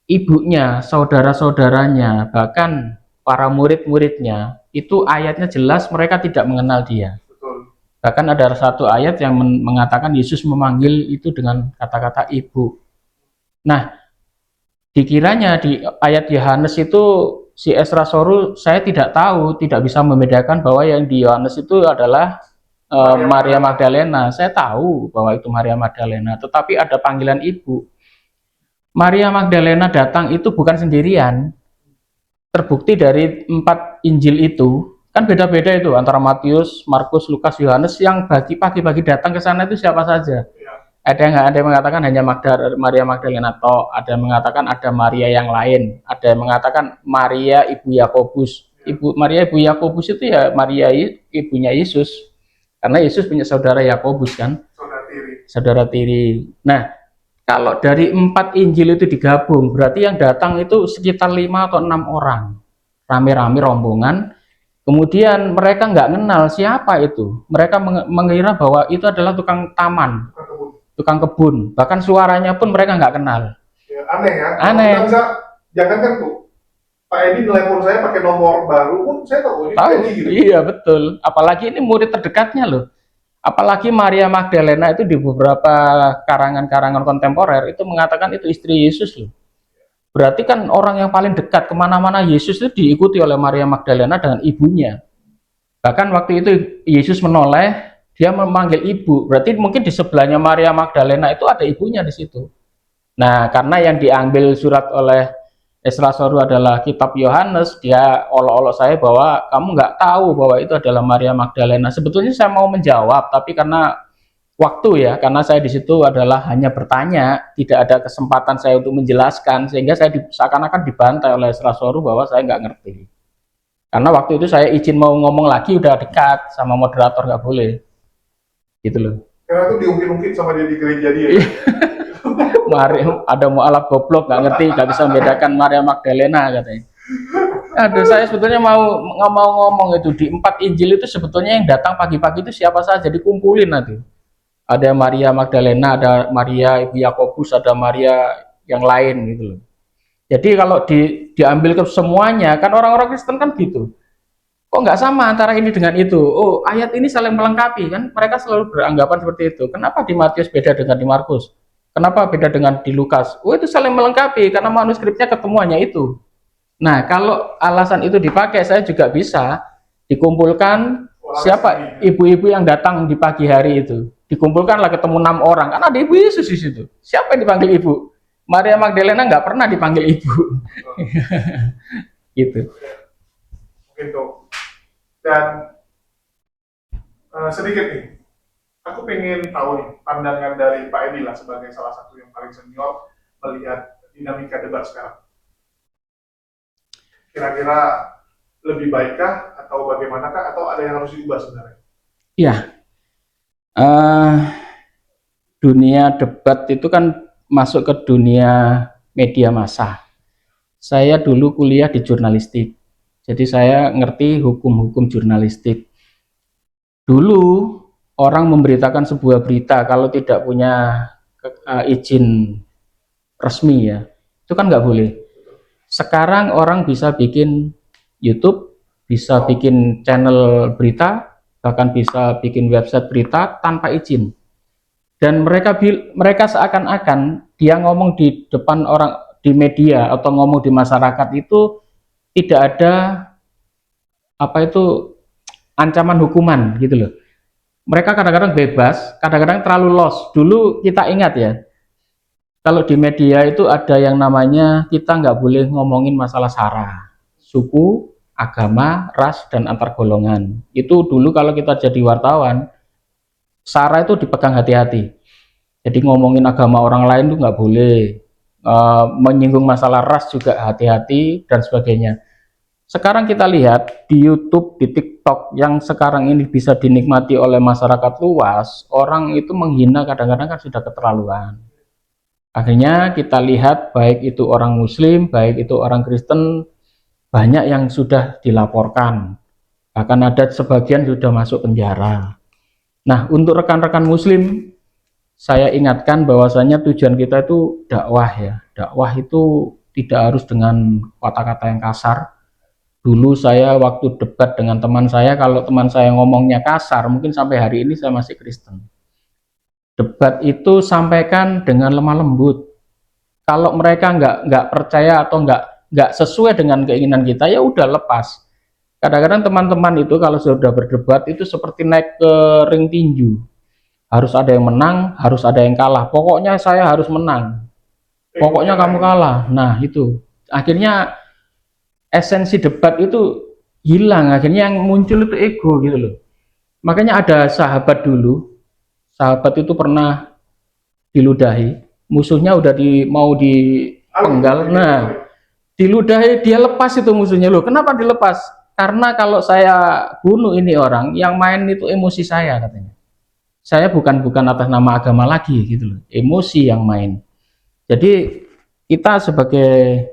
ibunya, saudara-saudaranya, bahkan para murid-muridnya, itu ayatnya jelas mereka tidak mengenal dia. Betul. Bahkan ada satu ayat yang mengatakan Yesus memanggil itu dengan kata-kata ibu. Nah, dikiranya di ayat Yohanes itu si Esra Soru, saya tidak tahu, tidak bisa membedakan bahwa yang di Yohanes itu adalah Maria Magdalena. Saya tahu bahwa itu Maria Magdalena, tetapi ada panggilan ibu. Maria Magdalena datang itu bukan sendirian. Terbukti dari 4 Injil itu, kan beda-beda itu antara Matius, Markus, Lukas, Yohanes, yang pagi-pagi datang ke sana itu siapa saja. Ya. Ada yang mengatakan hanya Maria Magdalena toh, ada yang mengatakan ada Maria yang lain, ada yang mengatakan Maria ibu Yakobus. Maria ibu Yakobus itu ya Maria ibunya Yesus. Karena Yesus punya saudara Yakobus kan? Saudara tiri. Nah, kalau dari 4 Injil itu digabung, berarti yang datang itu sekitar 5 atau 6 orang. Rame-rame rombongan. Kemudian mereka nggak kenal siapa itu. Mereka mengira bahwa itu adalah tukang taman, tukang kebun. Bahkan suaranya pun mereka nggak kenal. Ya, aneh ya. Aneh. Jangan kan tuh, Pak Edi telepon saya pakai nomor baru pun saya tahu ini Tahu, gitu. iya betul. Apalagi ini murid terdekatnya loh. Apalagi Maria Magdalena itu di beberapa karangan-karangan kontemporer itu mengatakan itu istri Yesus loh. Berarti kan orang yang paling dekat kemana-mana Yesus itu diikuti oleh Maria Magdalena dengan ibunya. Bahkan waktu itu Yesus menoleh, dia memanggil ibu. Berarti mungkin di sebelahnya Maria Magdalena itu ada ibunya di situ. Nah, karena yang diambil surat oleh Esra Soru adalah kitab Yohanes, dia olok-olok saya bahwa kamu nggak tahu bahwa itu adalah Maria Magdalena. Sebetulnya saya mau menjawab, tapi karena waktu ya, karena saya di situ adalah hanya bertanya, tidak ada kesempatan saya untuk menjelaskan, sehingga saya seakan-akan dibantai oleh Esra Soru bahwa saya nggak ngerti. Karena waktu itu saya izin mau ngomong lagi udah dekat sama moderator, nggak boleh, gitu loh. Karena itu diungkit-ungkit sama dia di gereja dia. Maria, ada mualaf goblok nggak ngerti, nggak bisa membedakan Maria Magdalena katanya. Aduh, saya sebetulnya mau ngomong itu di 4 Injil itu sebetulnya yang datang pagi-pagi itu siapa saja, dikumpulin nanti. Ada Maria Magdalena, ada Maria ibu Yakobus, ada Maria yang lain gitu loh. Jadi kalau diambil ke semuanya, kan orang-orang Kristen kan gitu. Kok nggak sama antara ini dengan itu? Oh, ayat ini saling melengkapi kan? Mereka selalu beranggapan seperti itu. Kenapa di Matius beda dengan di Markus? Kenapa beda dengan di Lukas? Oh, itu saling melengkapi karena manuskripnya ketemuannya itu. Nah, kalau alasan itu dipakai, saya juga bisa dikumpulkan siapa ibu-ibu yang datang di pagi hari itu. Dikumpulkanlah ketemu 6 orang. Kan ada ibu Yesus di situ. Siapa yang dipanggil ibu? Maria Magdalena nggak pernah dipanggil ibu. Gitu. Gitu. Dan sedikit nih, aku pengen tahu nih pandangan dari Pak Edi lah sebagai salah satu yang paling senior melihat dinamika debat sekarang. Kira-kira lebih baikkah atau bagaimanakah atau ada yang harus diubah sebenarnya? Iya. Dunia debat itu kan masuk ke dunia media massa. Saya dulu kuliah di jurnalistik. Jadi saya ngerti hukum-hukum jurnalistik. Dulu orang memberitakan sebuah berita kalau tidak punya izin resmi ya, itu kan nggak boleh. Sekarang orang bisa bikin YouTube, bisa bikin channel berita, bahkan bisa bikin website berita tanpa izin. Dan mereka seakan-akan dia ngomong di depan orang di media atau ngomong di masyarakat itu tidak ada ancaman hukuman gitu loh. Mereka kadang-kadang bebas, kadang-kadang terlalu los. Dulu kita ingat ya, kalau di media itu ada yang namanya kita nggak boleh ngomongin masalah sara, suku, agama, ras, dan antar golongan. Itu dulu kalau kita jadi wartawan, sara itu dipegang hati-hati. Jadi ngomongin agama orang lain itu nggak boleh, menyinggung masalah ras juga hati-hati dan sebagainya. Sekarang kita lihat di YouTube, di TikTok yang sekarang ini bisa dinikmati oleh masyarakat luas, orang itu menghina kadang-kadang kan sudah keterlaluan. Akhirnya kita lihat baik itu orang Muslim, baik itu orang Kristen, banyak yang sudah dilaporkan. Bahkan ada sebagian sudah masuk penjara. Nah, untuk rekan-rekan Muslim, saya ingatkan bahwasanya tujuan kita itu dakwah ya. Dakwah itu tidak harus dengan kata-kata yang kasar. Dulu saya waktu debat dengan teman saya, kalau teman saya ngomongnya kasar, mungkin sampai hari ini saya masih Kristen. Debat itu sampaikan dengan lemah lembut. Kalau mereka nggak percaya atau nggak sesuai dengan keinginan kita, ya udah lepas. Kadang-kadang teman-teman itu kalau sudah berdebat itu seperti naik ke ring tinju. Harus ada yang menang, harus ada yang kalah. Pokoknya saya harus menang. Pokoknya kamu kalah. Nah, itu. Akhirnya esensi debat itu hilang. Akhirnya yang muncul itu ego gitu loh. Makanya ada sahabat dulu. Sahabat itu pernah diludahi. Musuhnya udah mau dipenggal. Nah, diludahi, dia lepas itu musuhnya loh. Kenapa dilepas? Karena kalau saya bunuh ini orang, yang main itu emosi saya katanya. Saya bukan atas nama agama lagi gitu loh, emosi yang main. Jadi kita sebagai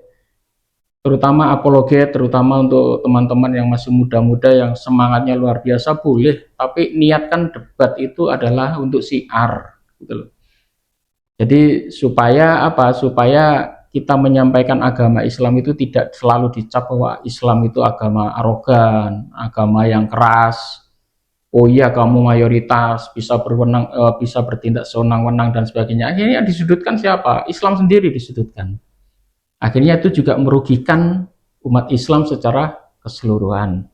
terutama apologet, terutama untuk teman-teman yang masih muda-muda yang semangatnya luar biasa boleh, tapi niatkan debat itu adalah untuk siar gitu loh. Jadi supaya apa? Supaya kita menyampaikan agama Islam itu tidak selalu dicap bahwa Islam itu agama arogan, agama yang keras. Oh iya, kamu mayoritas bisa berwenang, bisa bertindak sewenang-wenang dan sebagainya. Akhirnya disudutkan siapa? Islam sendiri disudutkan. Akhirnya itu juga merugikan umat Islam secara keseluruhan.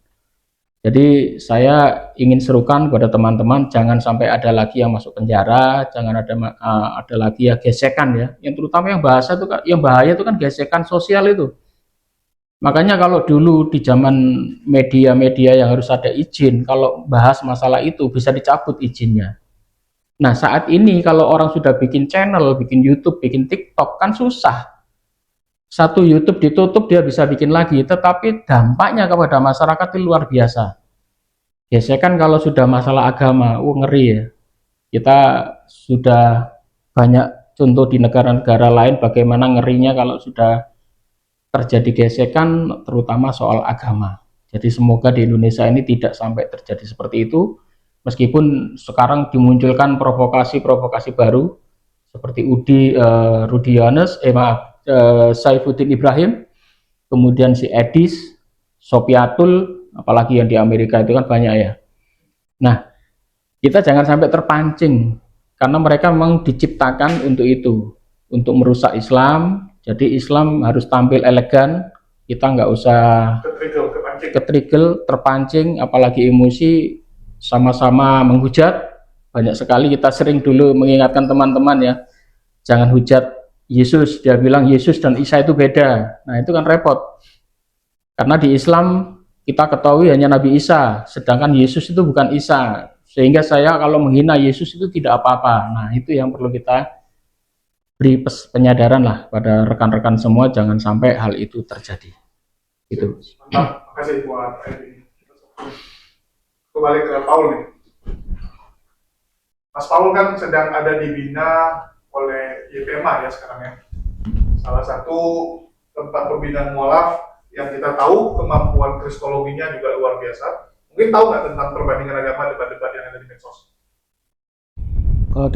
Jadi saya ingin serukan kepada teman-teman, jangan sampai ada lagi yang masuk penjara, jangan ada lagi ya gesekan ya. Yang terutama yang bahasa itu, yang bahaya itu kan gesekan sosial itu. Makanya kalau dulu di zaman media-media yang harus ada izin, kalau bahas masalah itu bisa dicabut izinnya. Nah saat ini kalau orang sudah bikin channel, bikin YouTube, bikin TikTok kan susah. Satu YouTube ditutup dia bisa bikin lagi, tetapi dampaknya kepada masyarakat itu luar biasa. Gesekan kalau sudah masalah agama, ngeri ya. Kita sudah banyak contoh di negara-negara lain bagaimana ngerinya kalau sudah terjadi gesekan terutama soal agama. Jadi semoga di Indonesia ini tidak sampai terjadi seperti itu, meskipun sekarang dimunculkan provokasi-provokasi baru seperti Rudianus, Saifuddin Ibrahim, kemudian si Edis, Sopiatul, apalagi yang di Amerika itu kan banyak ya. Nah, kita jangan sampai terpancing karena mereka memang diciptakan untuk itu, untuk merusak Islam. Jadi Islam harus tampil elegan, kita nggak usah ketrigel, terpancing, apalagi emosi, sama-sama menghujat. Banyak sekali kita sering dulu mengingatkan teman-teman ya, jangan hujat Yesus, dia bilang Yesus dan Isa itu beda. Nah itu kan repot, karena di Islam kita ketahui hanya Nabi Isa, sedangkan Yesus itu bukan Isa, sehingga saya kalau menghina Yesus itu tidak apa-apa. Nah itu yang perlu kita beri penyadaran lah pada rekan-rekan semua, jangan sampai hal itu terjadi. Gitu. Mantap, makasih buat ini. Kembali ke Paul nih. Mas Paul kan sedang ada dibina oleh YPMA ya sekarang ya. Salah satu tempat pembinaan mualaf yang kita tahu kemampuan kristologinya juga luar biasa. Mungkin tahu nggak tentang perbandingan agama debat-debat yang ada di medsos? Kalau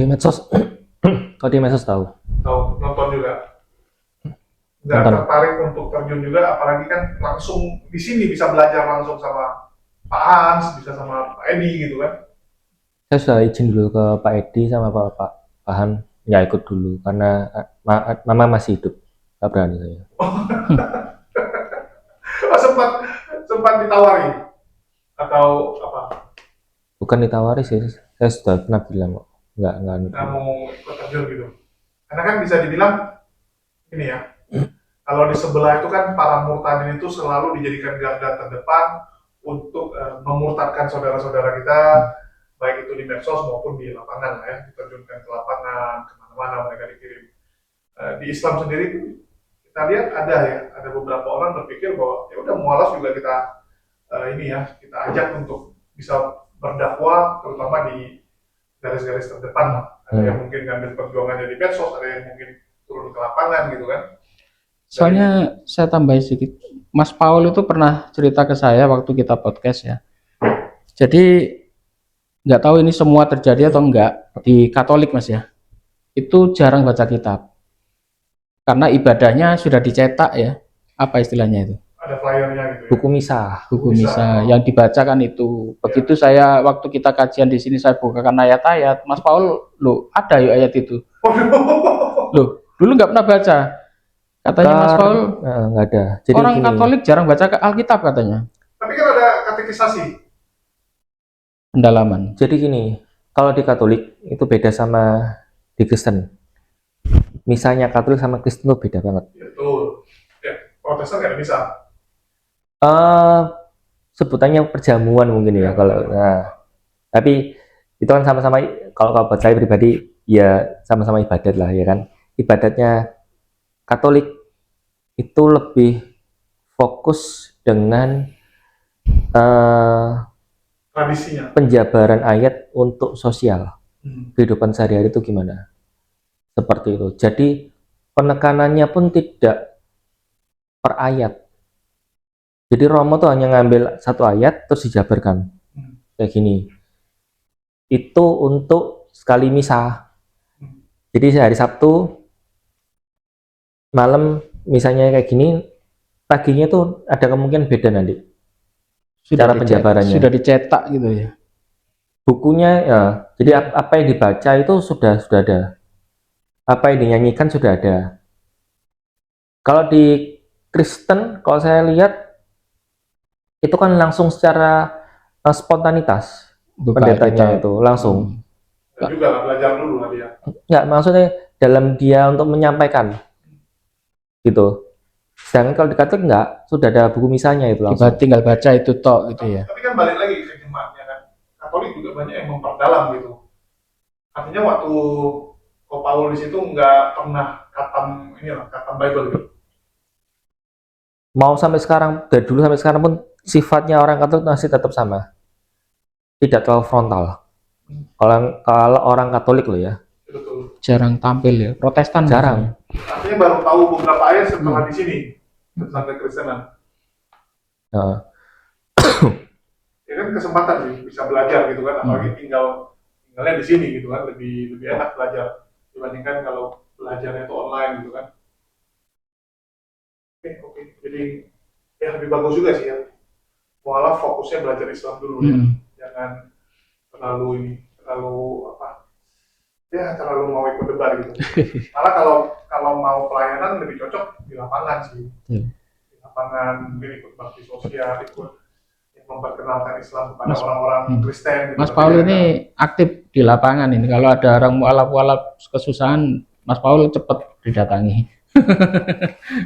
di medsos tahu. Tahu, nonton juga. Nggak tertarik untuk terjun juga, apalagi kan langsung di sini bisa belajar langsung sama Pak Hans, bisa sama Pak Edi gitu kan. Saya sudah izin dulu ke Pak Edi sama Pak Han, ya ikut dulu karena mama masih hidup, nggak berani saya. sempat ditawari atau apa? Bukan ditawari sih, saya sudah pernah bilang kok, nggak mau ikut terjun gitu. Karena kan bisa dibilang ini ya, kalau di sebelah itu kan para murtadin itu selalu dijadikan garda terdepan untuk memurtadkan saudara-saudara kita, baik itu di medsos maupun di lapangan ya, diterjunkan ke lapangan, kemana-mana mereka dikirim. Di Islam sendiri kita lihat ada beberapa orang berpikir bahwa ya udah mualaf juga kita kita ajak untuk bisa berdakwah, terutama di garis-garis terdepan lah. Ada yang mungkin ngambil perjuangannya di medsos, ada yang mungkin turun ke lapangan gitu kan. Soalnya saya tambahin sedikit, Mas Paul itu pernah cerita ke saya waktu kita podcast ya. Jadi nggak tahu ini semua terjadi atau enggak di Katolik Mas ya. itu jarang baca kitab. Karena ibadahnya sudah dicetak ya. Apa istilahnya itu? Ada flyernya gitu ya. Buku misa. Buku Misa. misa yang dibacakan itu. Begitu saya waktu kita kajian di sini saya bukakan ayat-ayat, Mas Paul, loh ada ya ayat itu. Loh, dulu nggak pernah baca. Katanya Mas Paul, Nggak ada. Jadi orang gini, Katolik jarang baca Alkitab katanya. Tapi kan ada katekisasi. Pendalaman. jadi gini, kalau di Katolik itu beda sama di Kristen. Misalnya Katolik sama Kristen itu beda banget. Betul. Ya, Protestan nggak bisa. Sebutannya perjamuan mungkin ya kalau. Nah, tapi itu kan sama-sama, kalau buat saya pribadi ya sama-sama ibadat lah ya kan. Ibadatnya Katolik itu lebih fokus dengan Tradisinya. penjabaran ayat untuk sosial. Hmm. Kehidupan sehari-hari itu gimana, seperti itu. Jadi penekanannya pun tidak per ayat. Jadi Romo tuh hanya ngambil satu ayat terus dijabarkan kayak gini. Itu untuk sekali misa. Jadi hari Sabtu malam misalnya kayak gini, paginya tuh ada kemungkinan beda nanti cara penjabarannya. Sudah dicetak gitu ya. Bukunya ya, jadi apa yang dibaca itu sudah ada. Apa yang dinyanyikan sudah ada. Kalau di Kristen, kalau saya lihat itu kan langsung secara spontanitas. Buka Pendetanya Alkitab. itu langsung. Dan juga lah, belajar dulu lah dia. Enggak, maksudnya dalam dia untuk menyampaikan gitu. Sedangkan kalau di Katolik enggak, sudah ada buku misalnya itu langsung. Tinggal baca itu tok gitu ya. Tapi kan balik lagi ke jemaatnya kan. Katolik juga banyak yang memperdalam gitu. Artinya waktu Ko Paul di situ nggak pernah katam Bible gitu. Mau sampai sekarang, dari dulu sampai sekarang pun sifatnya orang Katolik masih tetap sama. Tidak terlalu frontal. Kalau orang Katolik loh ya. Betul. Jarang tampil ya. Protestan Jarang. Artinya baru tahu beberapa ayat setelah di sini tentang kekristenan. Nah, Ya kan kesempatan sih bisa belajar gitu kan, apalagi tinggalnya di sini gitu kan, lebih enak belajar dibandingkan kalau belajarnya itu online gitu kan. Oke. Jadi ya lebih bagus juga sih ya. Mualaf fokusnya belajar Islam dulu ya. Jangan terlalu mau ikut debat gitu. Malah kalau mau pelayanan lebih cocok di lapangan sih. Di lapangan mungkin ikut bakti sosial, ikut yang memperkenalkan Islam kepada orang-orang Kristen. Gitu. Mas Paul ini aktif di lapangan ini. Kalau ada orang mualaf kesusahan, Mas Paul cepat didatangi.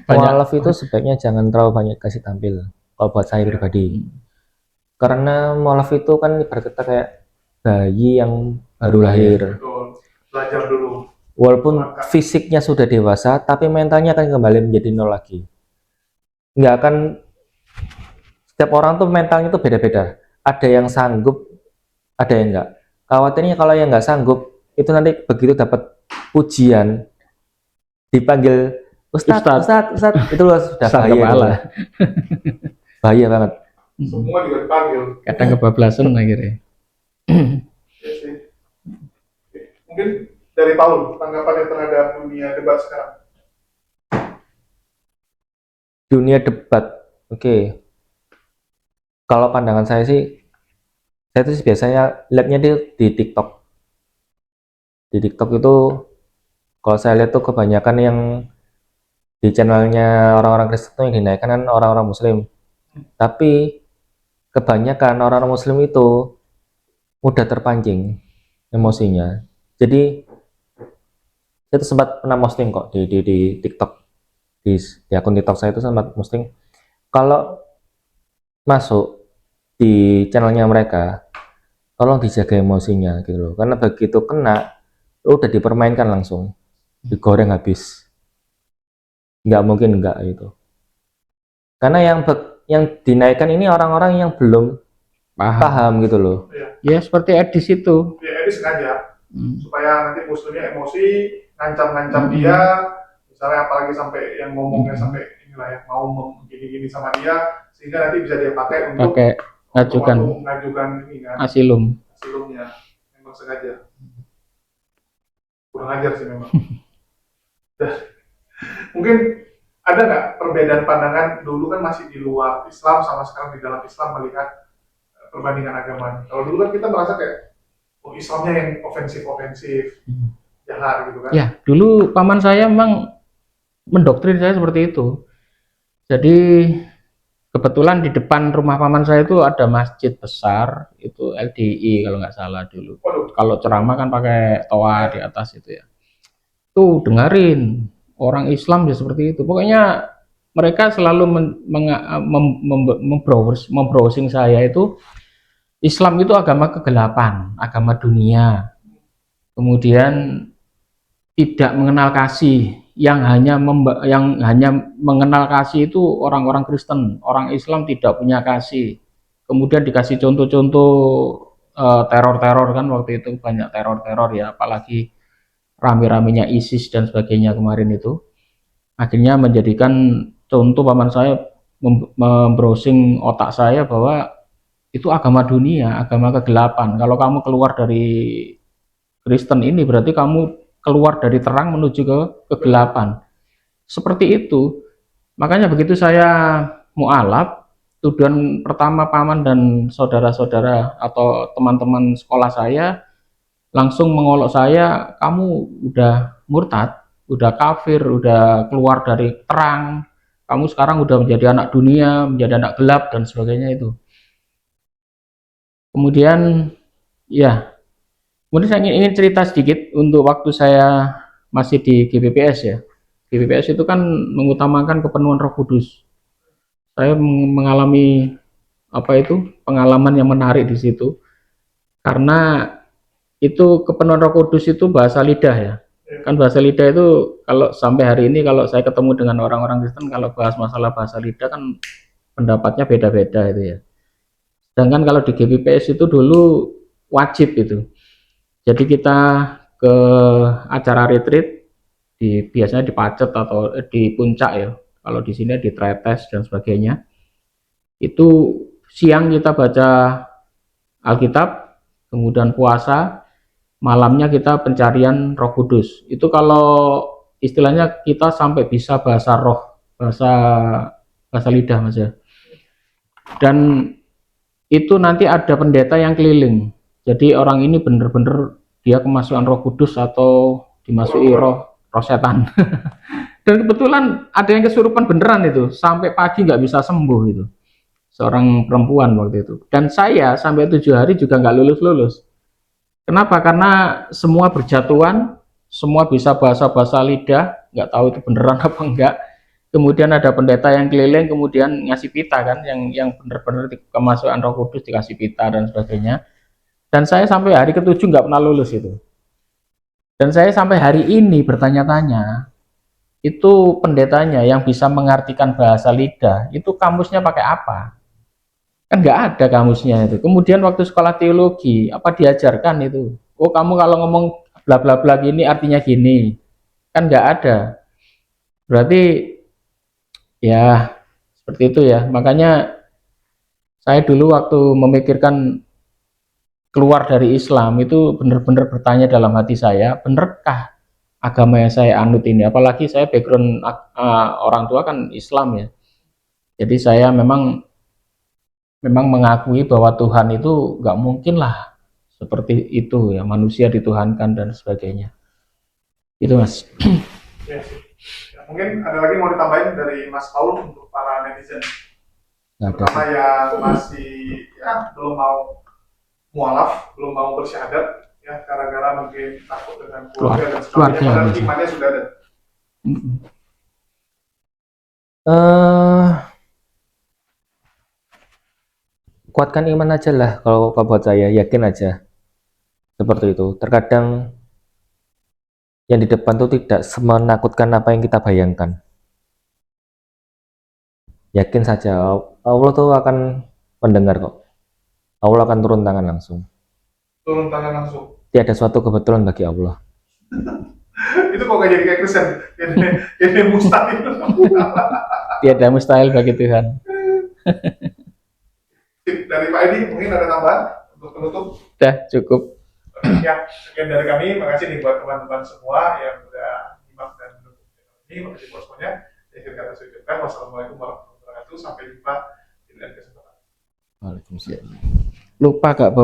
mualaf itu sebaiknya jangan terlalu banyak kasih tampil. Kalau buat saya pribadi. Karena mualaf itu kan ibarat kata kayak bayi yang baru lahir. Betul. Belajar dulu. Walaupun fisiknya sudah dewasa, tapi mentalnya akan kembali menjadi nol lagi. Nggak akan, setiap orang tuh mentalnya tuh beda-beda. Ada yang sanggup, ada yang enggak. Khawatirnya kalau yang nggak sanggup, itu nanti begitu dapat pujian, dipanggil Ustadz, itu sudah bahaya. Bahaya banget. Semua juga dipanggil. Kadang kebablasan akhirnya. Ya sih. Mungkin dari Paul, tanggapannya terhadap dunia debat sekarang. Dunia debat, oke. Kalau pandangan saya sih, saya tuh biasanya lihatnya di TikTok. Di TikTok itu, kalau saya lihat tuh kebanyakan yang di channelnya orang-orang Kristen tuh yang dinaikkan kan orang-orang Muslim. Tapi kebanyakan orang-orang Muslim itu mudah terpancing emosinya. Jadi saya tuh sempat pernah posting kok di TikTok, di akun TikTok saya itu sempat posting, kalau masuk di channelnya mereka, tolong dijaga emosinya gitu loh. Karena begitu kena, lu udah dipermainkan langsung, digoreng habis. Nggak mungkin enggak itu. Karena yang dinaikkan ini orang-orang yang belum paham gitu loh. Ya seperti Edis itu. Ya, Edis sengaja supaya nanti muslimnya emosi, ngancam dia, misalnya apalagi sampai yang ngomongnya sampai inilah ya, mau gini-gini sama dia, sehingga nanti bisa dia pakai untuk ngajukan ini kan, asilumnya. memang sengaja. kurang ajar sih memang. Mungkin ada nggak perbedaan pandangan dulu kan masih di luar Islam sama sekarang di dalam Islam melihat perbandingan agama ini. Kalau dulu kan kita merasa kayak oh Islamnya yang ofensif jahat gitu kan. Ya, dulu paman saya memang mendoktrin saya seperti itu. Jadi kebetulan di depan rumah paman saya itu ada masjid besar, itu LDI kalau nggak salah dulu. Waduh, Kalau ceramah kan pakai toa di atas itu ya. Tuh dengerin orang Islam ya seperti itu. Pokoknya mereka selalu membrowsing saya itu Islam itu agama kegelapan, agama dunia. Kemudian tidak mengenal kasih, yang hanya mengenal kasih itu orang-orang Kristen, orang Islam tidak punya kasih. Kemudian dikasih contoh-contoh teror-teror kan waktu itu banyak teror-teror ya, apalagi rame-ramenya ISIS dan sebagainya kemarin itu. Akhirnya menjadikan contoh paman saya membrowsing otak saya bahwa itu agama dunia, agama kegelapan. Kalau kamu keluar dari Kristen ini berarti kamu keluar dari terang menuju ke kegelapan. Seperti itu. Makanya begitu saya mualaf, tujuan pertama paman dan saudara-saudara atau teman-teman sekolah saya langsung mengolok saya, kamu udah murtad, udah kafir, udah keluar dari terang, kamu sekarang udah menjadi anak dunia, menjadi anak gelap dan sebagainya itu. Kemudian ya, kemudian saya ingin cerita sedikit untuk waktu saya masih di GBPS ya. GBPS itu kan mengutamakan kepenuhan Roh Kudus. Saya mengalami pengalaman yang menarik di situ karena itu kepenuhan Roh Kudus itu bahasa lidah ya. Kan bahasa lidah itu kalau sampai hari ini kalau saya ketemu dengan orang-orang Kristen kalau bahas masalah bahasa lidah kan pendapatnya beda-beda itu ya. Sedangkan kalau di GBPS itu dulu wajib itu. Jadi kita ke acara retreat biasanya di Pacet atau di Puncak ya. Kalau di sini di Tretes dan sebagainya. Itu siang kita baca Alkitab, kemudian puasa, malamnya kita pencarian Roh Kudus. Itu kalau istilahnya kita sampai bisa bahasa roh, bahasa lidah Mas ya. Dan itu nanti ada pendeta yang keliling. Jadi orang ini benar-benar dia kemasukan Roh Kudus atau dimasuki roh setan. Dan kebetulan ada yang kesurupan beneran itu, sampai pagi nggak bisa sembuh itu. Seorang perempuan waktu itu. Dan saya sampai 7 hari juga nggak lulus-lulus. Kenapa? Karena semua berjatuhan, semua bisa bahasa-bahasa lidah, nggak tahu itu beneran apa enggak. Kemudian ada pendeta yang keliling, kemudian ngasih pita kan, yang benar-benar kemasukan Roh Kudus dikasih pita dan sebagainya. Dan saya sampai hari ke-7 nggak pernah lulus itu. Dan saya sampai hari ini bertanya-tanya, itu pendetanya yang bisa mengartikan bahasa lidah, itu kamusnya pakai apa? Kan nggak ada kamusnya itu. Kemudian waktu sekolah teologi, apa diajarkan itu? Oh kamu kalau ngomong bla bla bla gini artinya gini. Kan nggak ada. Berarti ya seperti itu ya. Makanya saya dulu waktu memikirkan keluar dari Islam itu benar-benar bertanya dalam hati saya, benarkah agama yang saya anut ini? Apalagi saya background orang tua kan Islam ya. Jadi saya memang mengakui bahwa Tuhan itu nggak mungkin lah seperti itu ya, manusia dituhankan dan sebagainya. Itu Mas. Ya, ya, mungkin ada lagi mau ditambahin dari Mas Paul untuk para netizen. Terutama yang masih ya belum mau mualaf, belum mau bersyahadat, ya gara-gara mungkin takut dengan keluarga dan sebagainya, padahal imannya sudah ada. Kuatkan iman aja lah kalau buat saya, yakin aja seperti itu. Terkadang yang di depan tuh tidak semenakutkan apa yang kita bayangkan. Yakin saja, Allah tuh akan mendengar kok. Allah akan turun tangan langsung. Turun tangan langsung. Tiada suatu kebetulan bagi Allah. Itu kok gak jadi kayak Kristen? Jadi mustahil. Tiada mustahil bagi Tuhan. Dari Pak Edi mungkin ada tambahan untuk penutup? Udah cukup. Ya, sekian dari kami. Makasih nih buat teman-teman semua yang udah nyimak dan mendukung channel ini. Makasih buat semuanya. Akhir kata saya ucapkan wassalamualaikum warahmatullahi wabarakatuh. Sampai jumpa di lain kesempatan. Waalaikumsalam. Lupa gak